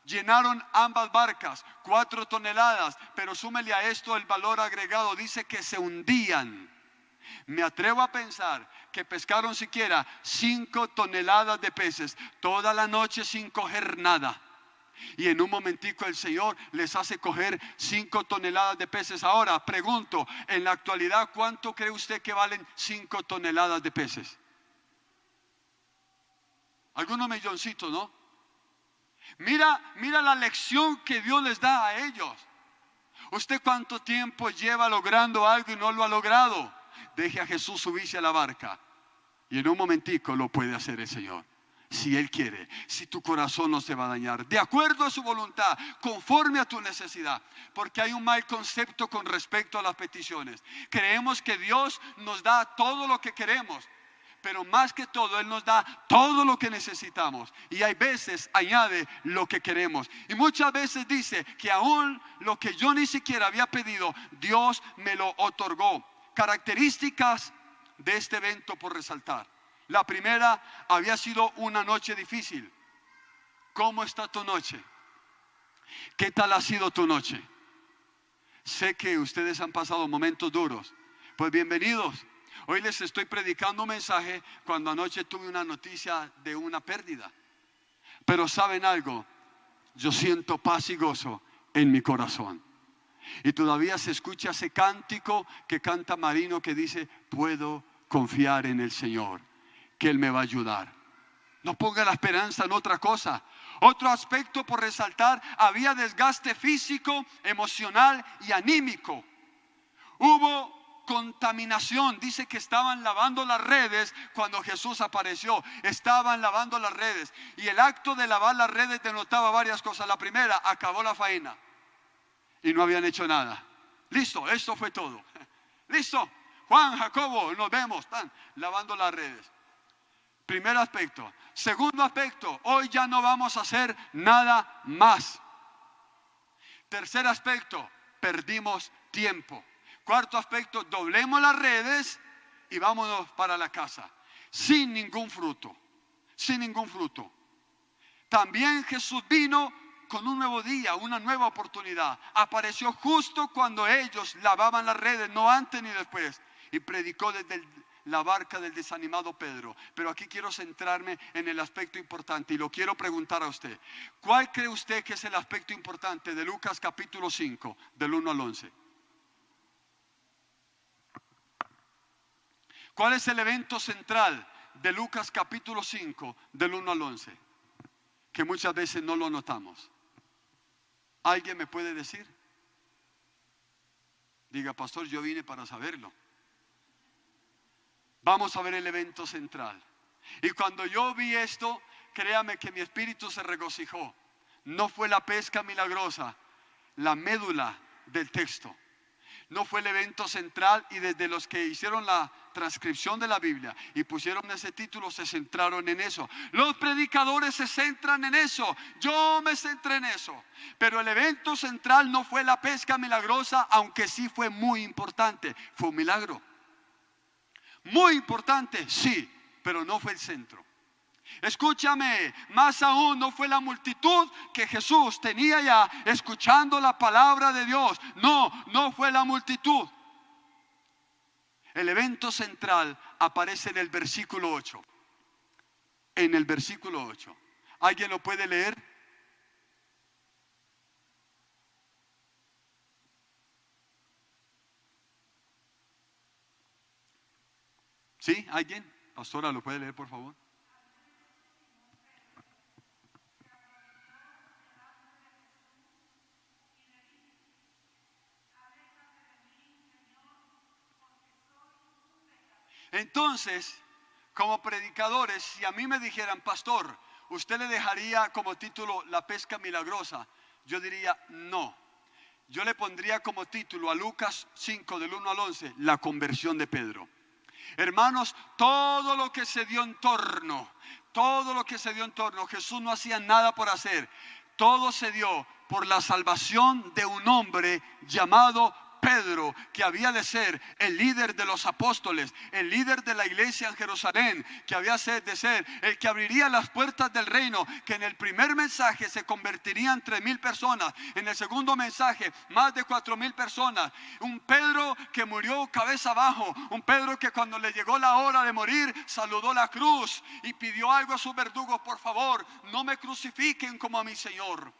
Llenaron ambas barcas, 4 toneladas, pero súmele a esto el valor agregado, dice que se hundían. Me atrevo a pensar que pescaron siquiera 5 toneladas de peces toda la noche sin coger nada. Y en un momentico el Señor les hace coger 5 toneladas de peces. Ahora pregunto, en la actualidad, ¿cuánto cree usted que valen 5 toneladas de peces? Algunos milloncitos, ¿no? Mira la lección que Dios les da a ellos. ¿Usted cuánto tiempo lleva logrando algo y no lo ha logrado? Deje a Jesús subirse a la barca y en un momentico lo puede hacer el Señor. Si Él quiere, si tu corazón no se va a dañar, de acuerdo a su voluntad, conforme a tu necesidad. Porque hay un mal concepto con respecto a las peticiones. Creemos que Dios nos da todo lo que queremos, pero más que todo Él nos da todo lo que necesitamos. Y hay veces añade lo que queremos. Y muchas veces dice que aún lo que yo ni siquiera había pedido, Dios me lo otorgó. Características de este evento por resaltar. La primera, había sido una noche difícil. ¿Cómo está tu noche? ¿Qué tal ha sido tu noche? Sé que ustedes han pasado momentos duros. Pues bienvenidos. Hoy les estoy predicando un mensaje cuando anoche tuve una noticia de una pérdida. Pero ¿saben algo? Yo siento paz y gozo en mi corazón. Y todavía se escucha ese cántico que canta Marino que dice, puedo confiar en el Señor, que Él me va a ayudar. No ponga la esperanza en otra cosa. Otro aspecto por resaltar, había desgaste físico, emocional y anímico. Hubo contaminación. Dice que estaban lavando las redes cuando Jesús apareció. Estaban lavando las redes. Y el acto de lavar las redes denotaba varias cosas. La primera, acabó la faena. Y no habían hecho nada. Listo, esto fue todo. Listo. Juan, Jacobo, nos vemos. Están lavando las redes. Primer aspecto. Segundo aspecto, hoy ya no vamos a hacer nada más. Tercer aspecto, perdimos tiempo. Cuarto aspecto, doblemos las redes y vámonos para la casa. Sin ningún fruto. Sin ningún fruto. También Jesús vino con un nuevo día, una nueva oportunidad. Apareció justo cuando ellos lavaban las redes, no antes ni después. Y predicó desde la barca del desanimado Pedro. Pero aquí quiero centrarme en el aspecto importante y lo quiero preguntar a usted. ¿Cuál cree usted que es el aspecto importante de Lucas capítulo 5, del 1 al 11? ¿Cuál es el evento central de Lucas capítulo 5, del 1 al 11? Que muchas veces no lo notamos. ¿Alguien me puede decir? Diga, pastor, yo vine para saberlo. Vamos a ver el evento central. Y cuando yo vi esto, créame que mi espíritu se regocijó. No fue la pesca milagrosa, la médula del texto. No fue el evento central, y desde los que hicieron la transcripción de la Biblia y pusieron ese título se centraron en eso. Los predicadores se centran en eso. Yo me centré en eso. Pero el evento central no fue la pesca milagrosa, aunque sí fue muy importante. Fue un milagro. Muy importante, sí, pero no fue el centro. Escúchame, más aún no fue la multitud que Jesús tenía ya escuchando la palabra de Dios. No fue la multitud. El evento central aparece en el versículo 8. En el versículo 8. ¿Alguien lo puede leer? ¿Sí? ¿Alguien? Pastora, ¿lo puede leer por favor? Entonces, como predicadores, si a mí me dijeran, pastor, ¿usted le dejaría como título la pesca milagrosa? Yo diría no. Yo le pondría como título a Lucas 5 del 1 al 11, la conversión de Pedro. Hermanos, todo lo que se dio en torno, Jesús no hacía nada por hacer. Todo se dio por la salvación de un hombre llamado Pedro, que había de ser el líder de los apóstoles, el líder de la iglesia en Jerusalén, que había de ser el que abriría las puertas del reino, que en el primer mensaje se convertirían 3,000 personas, en el segundo mensaje más de 4,000 personas. Un Pedro que murió cabeza abajo, un Pedro que cuando le llegó la hora de morir saludó la cruz y pidió algo a sus verdugos: por favor, no me crucifiquen como a mi Señor.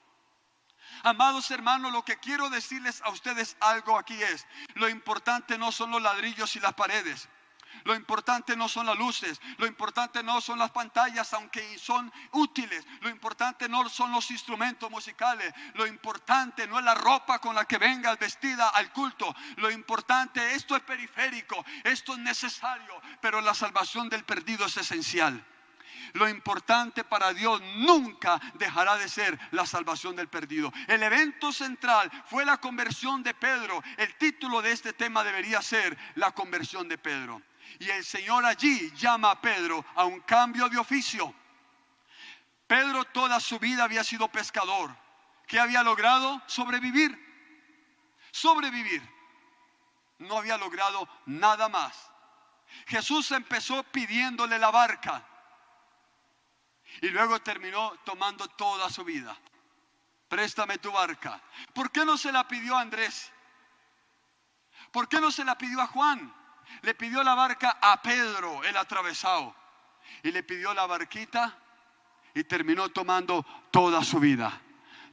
Amados hermanos, lo que quiero decirles a ustedes algo aquí es: lo importante no son los ladrillos y las paredes. Lo importante no son las luces. Lo importante no son las pantallas, aunque son útiles. Lo importante no son los instrumentos musicales. Lo importante no es la ropa con la que vengas vestida al culto. Lo importante, esto es periférico, esto es necesario, pero la salvación del perdido es esencial. Lo importante para Dios nunca dejará de ser la salvación del perdido. El evento central fue la conversión de Pedro. El título de este tema debería ser la conversión de Pedro. Y el Señor allí llama a Pedro a un cambio de oficio. Pedro toda su vida había sido pescador. ¿Qué había logrado? Sobrevivir. No había logrado nada más. Jesús empezó pidiéndole la barca. Y luego terminó tomando toda su vida. Préstame tu barca. ¿Por qué no se la pidió a Andrés? ¿Por qué no se la pidió a Juan? Le pidió la barca a Pedro, el atravesado. Y le pidió la barquita y terminó tomando toda su vida.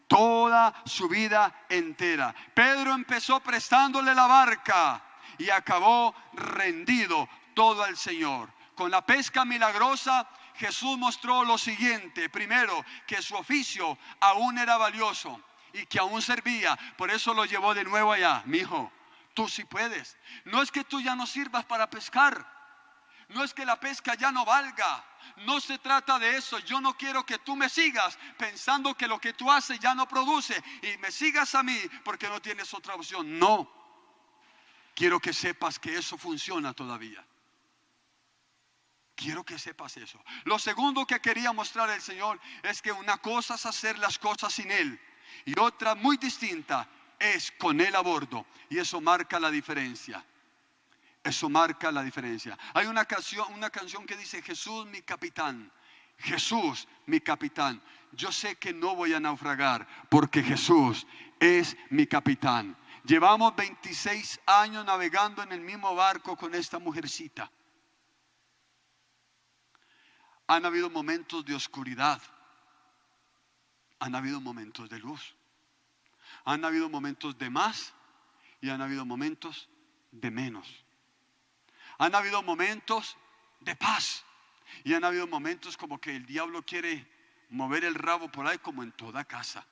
Toda su vida entera. Pedro empezó prestándole la barca y acabó rendido todo al Señor. Con la pesca milagrosa, Jesús mostró lo siguiente: primero, que su oficio aún era valioso y que aún servía. Por eso lo llevó de nuevo allá. Mi hijo, Tú sí puedes. No es que tú ya no sirvas para pescar. No es que la pesca ya no valga. No se trata de eso. Yo no quiero que tú me sigas pensando que lo que tú haces ya no produce y me sigas a mí porque no tienes otra opción. No. Quiero que sepas que eso funciona todavía. Quiero que sepas eso. Lo segundo que quería mostrar el Señor es que una cosa es hacer las cosas sin Él y otra muy distinta es con Él a bordo. Y eso marca la diferencia. Eso marca la diferencia. Hay una canción que dice: Jesús mi capitán, Jesús mi capitán. Yo sé que no voy a naufragar porque Jesús es mi capitán. Llevamos 26 años navegando en el mismo barco con esta mujercita. Han habido momentos de oscuridad, han habido momentos de luz, han habido momentos de más y han habido momentos de menos. Han habido momentos de paz y han habido momentos como que el diablo quiere mover el rabo por ahí, como en toda casa.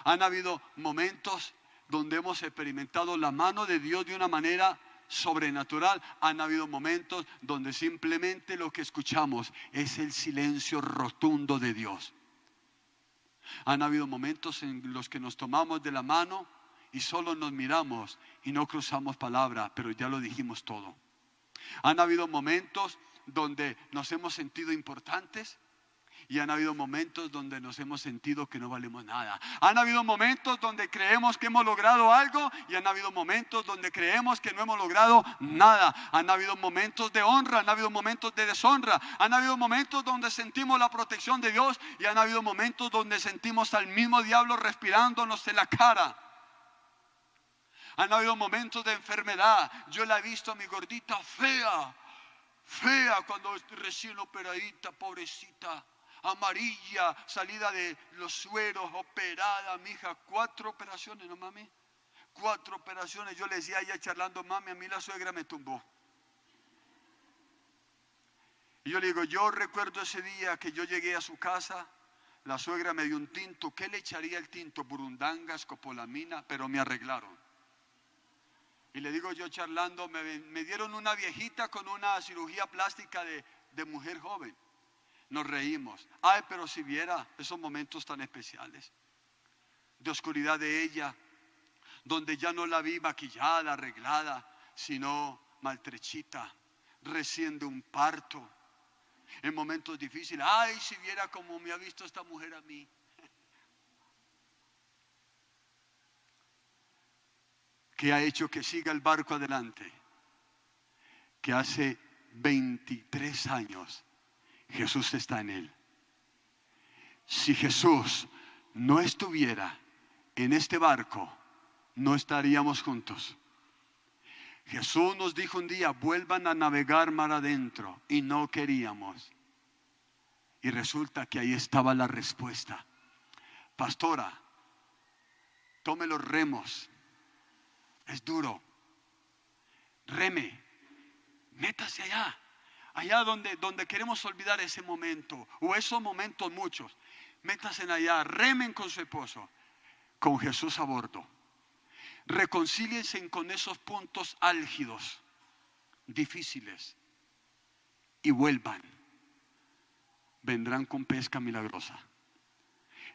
Han habido momentos donde hemos experimentado la mano de Dios de una manera sobrenatural. Han habido momentos donde simplemente lo que escuchamos es el silencio rotundo de Dios. Han habido momentos en los que nos tomamos de la mano y solo nos miramos y no cruzamos palabra, pero ya lo dijimos todo. Han habido momentos donde nos hemos sentido importantes y han habido momentos donde nos hemos sentido que no valemos nada. Han habido momentos donde creemos que hemos logrado algo y han habido momentos donde creemos que no hemos logrado nada. Han habido momentos de honra, han habido momentos de deshonra, han habido momentos donde sentimos la protección de Dios y han habido momentos donde sentimos al mismo diablo respirándonos en la cara. Han habido momentos de enfermedad. Yo la he visto a mi gordita fea, cuando recién operadita, pobrecita, amarilla, salida de los sueros, operada, mi hija, 4 operaciones, ¿no, mami? 4 operaciones. Yo le decía a ella charlando: mami, a mí la suegra me tumbó. Y yo le digo: yo recuerdo ese día que yo llegué a su casa, la suegra me dio un tinto. ¿Qué le echaría el tinto? Burundanga, escopolamina, pero me arreglaron. Y le digo yo charlando: me dieron una viejita con una cirugía plástica de mujer joven. Nos reímos. Ay, pero si viera esos momentos tan especiales de oscuridad de ella, donde ya no la vi maquillada, arreglada, sino maltrechita, recién de un parto, en momentos difíciles. Ay, si viera cómo me ha visto esta mujer a mí. Que ha hecho que siga el barco adelante. Que hace 23 años Jesús está en él. Si Jesús no estuviera en este barco, no estaríamos juntos. Jesús nos dijo un día: vuelvan a navegar mar adentro, y no queríamos. Y resulta que ahí estaba la respuesta. Pastora, tome los remos. Es duro. Reme. Métase allá donde queremos olvidar ese momento, o esos momentos muchos. Métase allá, remen con su esposo, con Jesús a bordo. Reconcíliense con esos puntos álgidos, difíciles, y vuelvan. Vendrán con pesca milagrosa.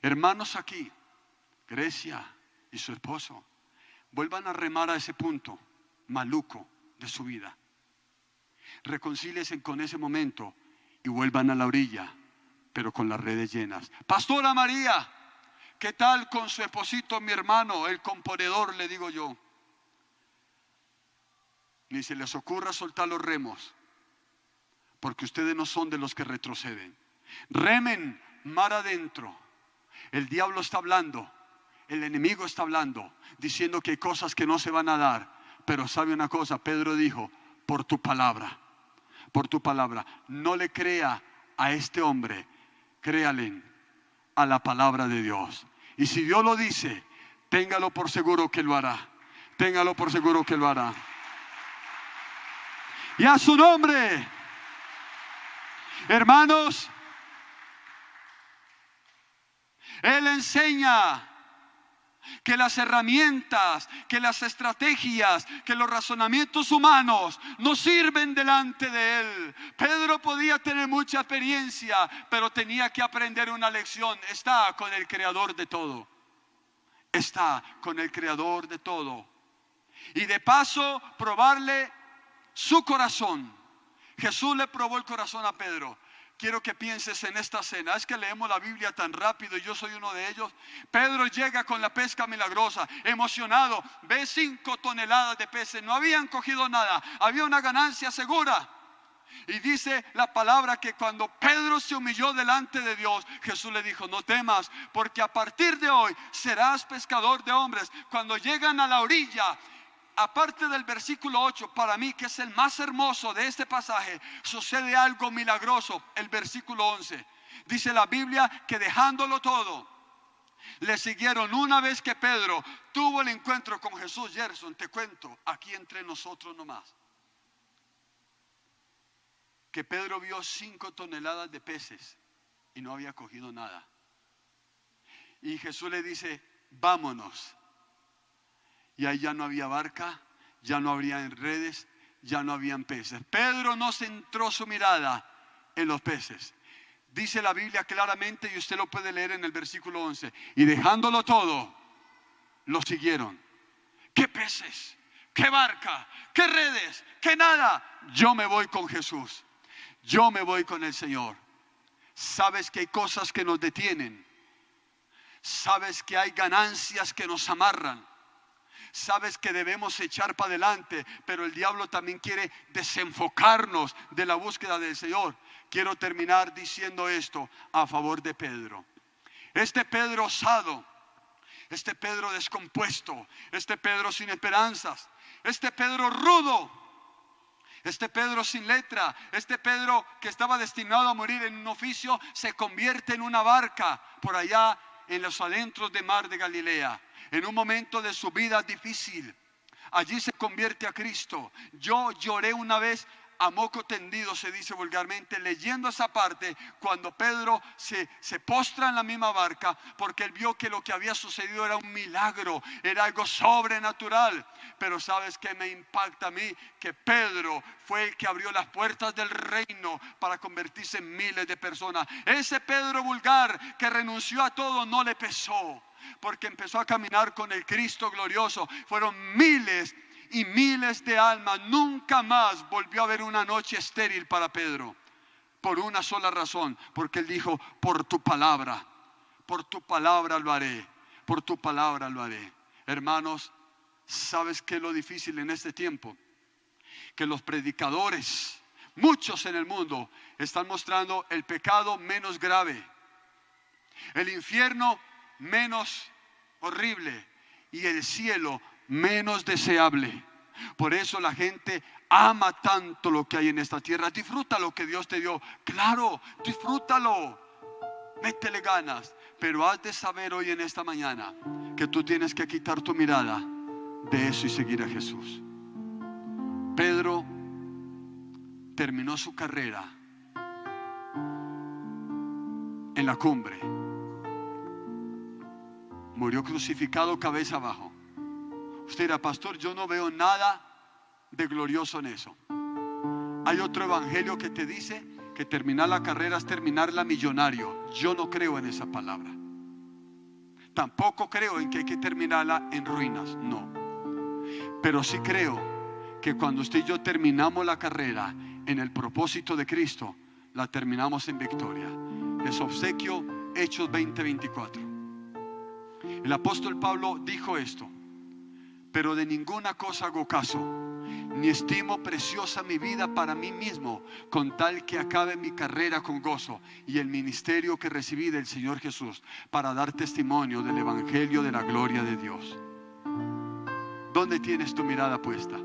Hermanos aquí, Grecia y su esposo, vuelvan a remar a ese punto maluco de su vida. Reconcíliense con ese momento y vuelvan a la orilla, pero con las redes llenas. Pastora María, ¿qué tal con su esposito, mi hermano, el componedor, le digo yo? Ni se les ocurra soltar los remos, porque ustedes no son de los que retroceden. Remen mar adentro. El diablo está hablando, el enemigo está hablando, diciendo que hay cosas que no se van a dar. Pero sabe una cosa, Pedro dijo: por tu palabra, no le crea a este hombre, créale a la palabra de Dios. Y si Dios lo dice, téngalo por seguro que lo hará. Téngalo por seguro que lo hará. Y a su nombre, hermanos, Él enseña que las herramientas, que las estrategias, que los razonamientos humanos no sirven delante de él. Pedro podía tener mucha experiencia, pero tenía que aprender una lección. Está con el creador de todo. Está con el creador de todo. Y de paso, probarle su corazón. Jesús le probó el corazón a Pedro. Quiero que pienses en esta cena. Es que leemos la Biblia tan rápido y yo soy uno de ellos. Pedro llega con la pesca milagrosa, emocionado. Ve 5 toneladas de peces. No habían cogido nada. Había una ganancia segura. Y dice la palabra que cuando Pedro se humilló delante de Dios, Jesús le dijo: no temas, porque a partir de hoy serás pescador de hombres. Cuando llegan a la orilla, aparte del versículo 8, para mí que es el más hermoso de este pasaje, sucede algo milagroso. El versículo 11 dice la Biblia que dejándolo todo, le siguieron. Una vez que Pedro tuvo el encuentro con Jesús, Gerson, te cuento aquí entre nosotros nomás, que Pedro vio 5 toneladas de peces y no había cogido nada. Y Jesús le dice: vámonos. Y ahí ya no había barca, ya no habría redes, ya no habían peces. Pedro no centró su mirada en los peces. Dice la Biblia claramente, y usted lo puede leer en el versículo 11. Y dejándolo todo, lo siguieron. ¿Qué peces? ¿Qué barca? ¿Qué redes? ¿Qué nada? Yo me voy con Jesús. Yo me voy con el Señor. Sabes que hay cosas que nos detienen. Sabes que hay ganancias que nos amarran. Sabes que debemos echar para adelante, pero el diablo también quiere desenfocarnos de la búsqueda del Señor. Quiero terminar diciendo esto a favor de Pedro. Este Pedro osado, este Pedro descompuesto, este Pedro sin esperanzas, este Pedro rudo, este Pedro sin letra, este Pedro que estaba destinado a morir en un oficio, se convierte en una barca por allá en los adentros de mar de Galilea. En un momento de su vida difícil, allí se convierte a Cristo. Yo lloré una vez a moco tendido, se dice vulgarmente, leyendo esa parte, cuando Pedro se postra en la misma barca, porque él vio que lo que había sucedido era un milagro, era algo sobrenatural. Pero ¿sabes qué me impacta a mí? Que Pedro fue el que abrió las puertas del reino para convertirse en miles de personas. Ese Pedro vulgar que renunció a todo no le pesó, porque empezó a caminar con el Cristo glorioso. Fueron miles y miles de almas. Nunca más volvió a haber una noche estéril para Pedro, por una sola razón, porque él dijo: por tu palabra lo haré, por tu palabra lo haré. Hermanos, ¿sabes qué es lo difícil en este tiempo? Que los predicadores, muchos en el mundo, están mostrando el pecado menos grave, el infierno menos horrible y el cielo menos deseable. Por eso la gente ama tanto lo que hay en esta tierra. Disfruta lo que Dios te dio, claro, disfrútalo, métele ganas, pero has de saber hoy en esta mañana que tú tienes que quitar tu mirada de eso y seguir a Jesús. Pedro terminó su carrera en la cumbre, murió crucificado cabeza abajo. Usted dirá: pastor, yo no veo nada de glorioso en eso. Hay otro evangelio que te dice que terminar la carrera es terminarla millonario. Yo no creo en esa palabra. Tampoco creo en que hay que terminarla en ruinas, no. Pero sí creo que cuando usted y yo terminamos la carrera en el propósito de Cristo, la terminamos en victoria. Les obsequio Hechos 20:24. El apóstol Pablo dijo esto: pero de ninguna cosa hago caso, ni estimo preciosa mi vida para mí mismo, con tal que acabe mi carrera con gozo y el ministerio que recibí del Señor Jesús, para dar testimonio del evangelio de la gloria de Dios. ¿Dónde tienes tu mirada puesta?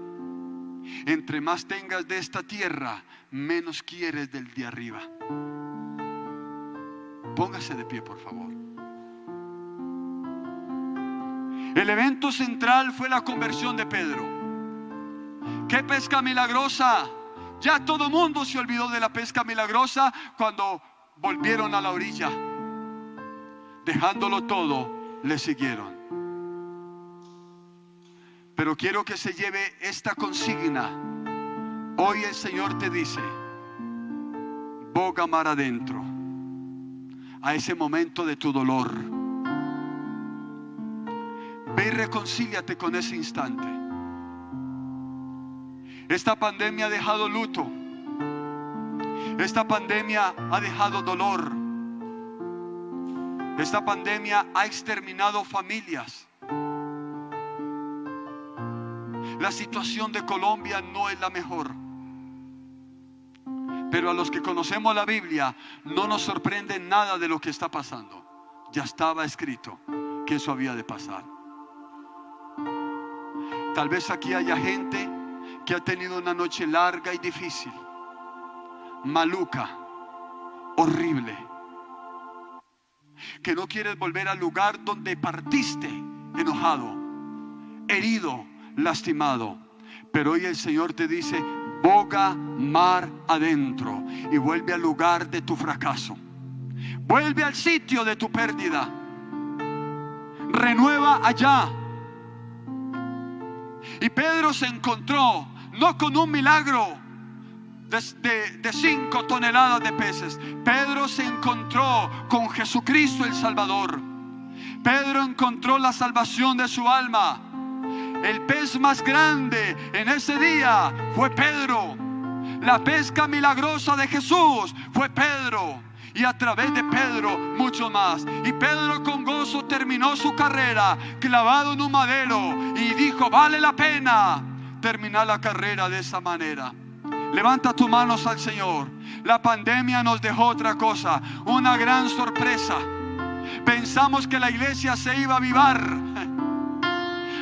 Entre más tengas de esta tierra, menos quieres del de arriba. Póngase de pie, por favor. El evento central fue la conversión de Pedro. ¡Qué pesca milagrosa! Ya todo mundo se olvidó de la pesca milagrosa cuando volvieron a la orilla. Dejándolo todo, le siguieron. Pero quiero que se lleve esta consigna. Hoy el Señor te dice: boga mar adentro, a ese momento de tu dolor. Ve y reconcíliate con ese instante. Esta pandemia ha dejado luto. Esta pandemia ha dejado dolor. Esta pandemia ha exterminado familias. La situación de Colombia no es la mejor. Pero a los que conocemos la Biblia no nos sorprende nada de lo que está pasando. Ya estaba escrito que eso había de pasar. Tal vez aquí haya gente que ha tenido una noche larga y difícil, maluca, horrible, que no quieres volver al lugar donde partiste enojado, herido, lastimado. Pero hoy el Señor te dice: boga mar adentro y vuelve al lugar de tu fracaso. Vuelve al sitio de tu pérdida. Renueva allá. Y Pedro se encontró no con un milagro de 5 toneladas de peces. Pedro se encontró con Jesucristo el Salvador. Pedro encontró la salvación de su alma. El pez más grande en ese día fue Pedro. La pesca milagrosa de Jesús fue Pedro. Y a través de Pedro mucho más. Y Pedro con gozo terminó su carrera, clavado en un madero, y dijo: vale la pena terminar la carrera de esa manera. Levanta tus manos al Señor. La pandemia nos dejó otra cosa, una gran sorpresa. Pensamos que la iglesia se iba a avivar.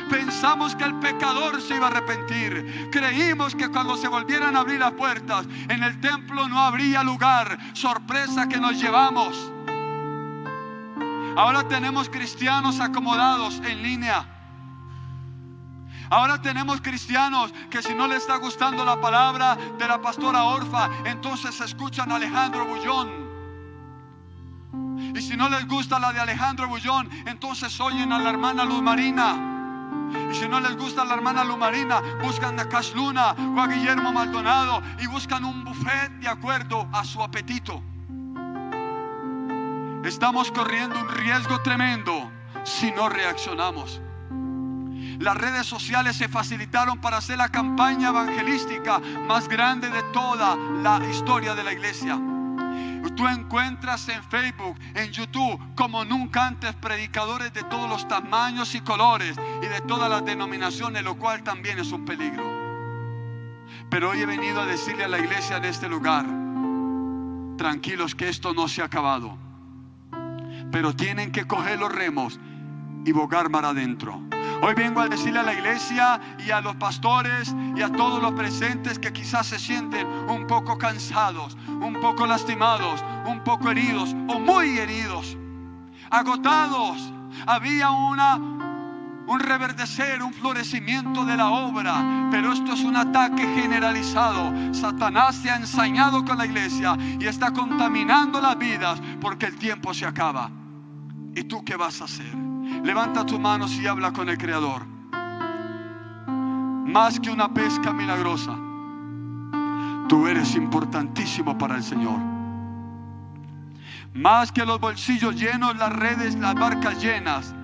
Pensamos que el pecador se iba a arrepentir. Creímos que cuando se volvieran a abrir las puertas en el templo no habría lugar. Sorpresa que nos llevamos. Ahora tenemos cristianos acomodados en línea. Ahora tenemos cristianos que si no les está gustando la palabra de la pastora Orfa, entonces escuchan a Alejandro Bullón. Y si no les gusta la de Alejandro Bullón, entonces oyen a la hermana Luz Marina. Y si no les gusta la hermana Luz Marina, buscan a Cash Luna o a Guillermo Maldonado y buscan un buffet de acuerdo a su apetito. Estamos corriendo un riesgo tremendo si no reaccionamos. Las redes sociales se facilitaron para hacer la campaña evangelística más grande de toda la historia de la iglesia. Tú encuentras en Facebook, en YouTube, como nunca antes, predicadores de todos los tamaños y colores y de todas las denominaciones, lo cual también es un peligro. Pero hoy he venido a decirle a la iglesia de este lugar: tranquilos, que esto no se ha acabado. Pero tienen que coger los remos y bogar mar adentro. Hoy vengo a decirle a la iglesia y a los pastores y a todos los presentes que quizás se sienten un poco cansados, un poco lastimados, un poco heridos o muy heridos, agotados. Había un reverdecer, un florecimiento de la obra, pero esto es un ataque generalizado. Satanás se ha ensañado con la iglesia y está contaminando las vidas porque el tiempo se acaba. ¿Y tú qué vas a hacer? Levanta tus manos y habla con el Creador. Más que una pesca milagrosa, tú eres importantísimo para el Señor. Más que los bolsillos llenos, las redes, las barcas llenas,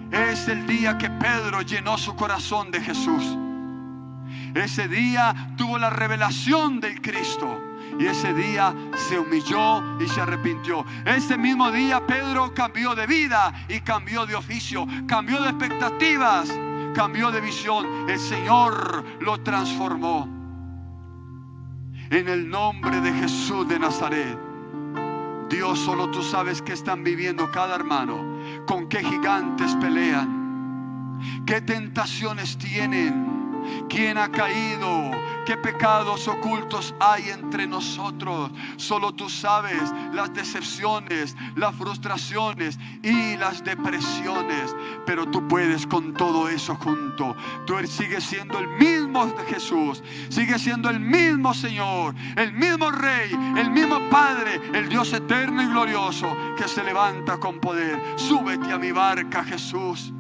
es el día que Pedro llenó su corazón de Jesús. Ese día tuvo la revelación del Cristo. Y ese día se humilló y se arrepintió. Ese mismo día Pedro cambió de vida y cambió de oficio, cambió de expectativas, cambió de visión. El Señor lo transformó. En el nombre de Jesús de Nazaret. Dios, solo tú sabes qué están viviendo cada hermano, con qué gigantes pelean, qué tentaciones tienen, quién ha caído, qué pecados ocultos hay entre nosotros. Solo tú sabes las decepciones, las frustraciones y las depresiones, pero tú puedes con todo eso junto. Tú sigues siendo el mismo Jesús, sigues siendo el mismo Señor, el mismo Rey, el mismo Padre, el Dios eterno y glorioso que se levanta con poder. Súbete a mi barca, Jesús.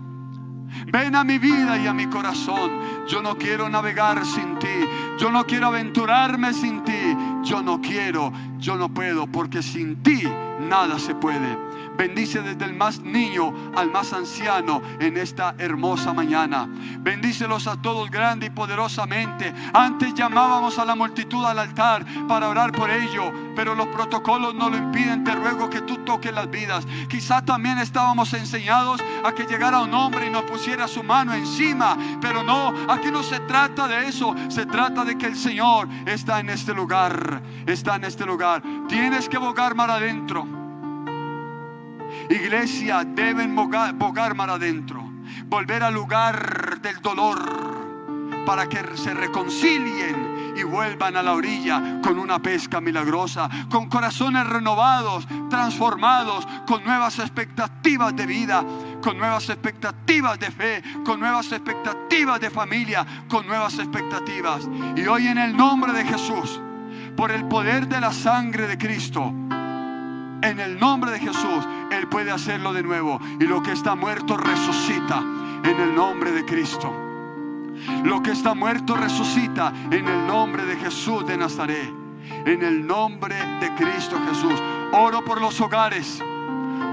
Ven a mi vida y a mi corazón. Yo no quiero navegar sin ti. Yo no quiero aventurarme sin ti. Yo no quiero, yo no puedo, porque sin ti nada se puede. Bendice desde el más niño al más anciano en esta hermosa mañana. Bendícelos a todos grande y poderosamente. Antes llamábamos a la multitud al altar para orar por ello, pero los protocolos no lo impiden. Te ruego que tú toques las vidas. Quizá también estábamos enseñados a que llegara un hombre y nos pusiera su mano encima, pero no, aquí no se trata de eso. Se trata de que el Señor está en este lugar. Está en este lugar. Tienes que bogar mar adentro. Iglesia, deben bogar mar adentro, volver al lugar del dolor, para que se reconcilien y vuelvan a la orilla con una pesca milagrosa, con corazones renovados, transformados, con nuevas expectativas de vida, con nuevas expectativas de fe, con nuevas expectativas de familia, con nuevas expectativas. Y hoy, en el nombre de Jesús, por el poder de la sangre de Cristo, en el nombre de Jesús, Él puede hacerlo de nuevo. Y lo que está muerto resucita en el nombre de Cristo. Lo que está muerto resucita en el nombre de Jesús de Nazaret. En el nombre de Cristo Jesús. Oro por los hogares.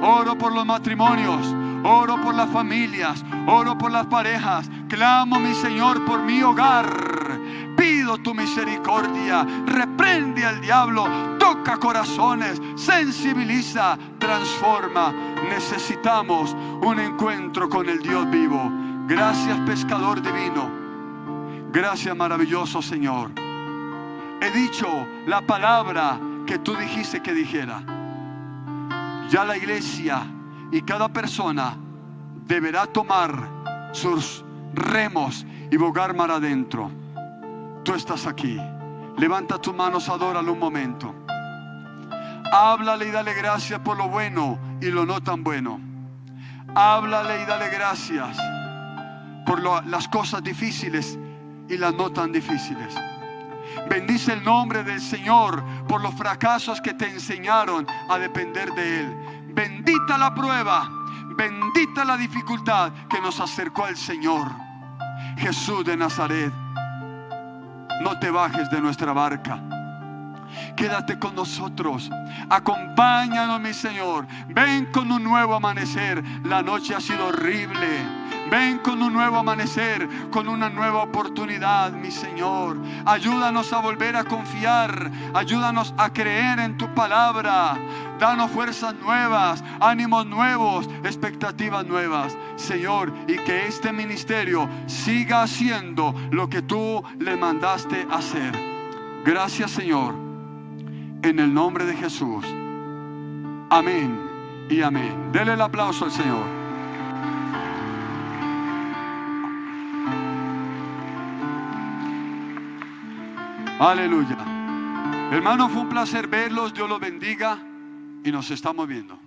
Oro por los matrimonios. Oro por las familias. Oro por las parejas. Clamo, mi Señor, por mi hogar. Pido tu misericordia. Reprende al diablo. Toca corazones. Sensibiliza. Transforma. Necesitamos un encuentro con el Dios vivo. Gracias, pescador divino. Gracias, maravilloso Señor. He dicho la palabra que tú dijiste que dijera. Ya la iglesia y cada persona deberá tomar sus remos y bogar mar adentro. Tú estás aquí. Levanta tus manos, adóralo un momento. Háblale y dale gracias por lo bueno y lo no tan bueno. Háblale y dale gracias por las cosas difíciles y las no tan difíciles. Bendice el nombre del Señor por los fracasos que te enseñaron a depender de Él. Bendita la prueba, bendita la dificultad que nos acercó al Señor. Jesús de Nazaret, no te bajes de nuestra barca. Quédate con nosotros. Acompáñanos, mi Señor. Ven con un nuevo amanecer. La noche ha sido horrible. Ven con un nuevo amanecer, con una nueva oportunidad, mi Señor. Ayúdanos a volver a confiar. Ayúdanos a creer en tu palabra. Danos fuerzas nuevas, ánimos nuevos, expectativas nuevas, Señor. Y que este ministerio siga haciendo lo que tú le mandaste hacer. Gracias, Señor. En el nombre de Jesús. Amén y amén. Dele el aplauso al Señor. Aleluya. Hermano, fue un placer verlos. Dios los bendiga y nos estamos viendo.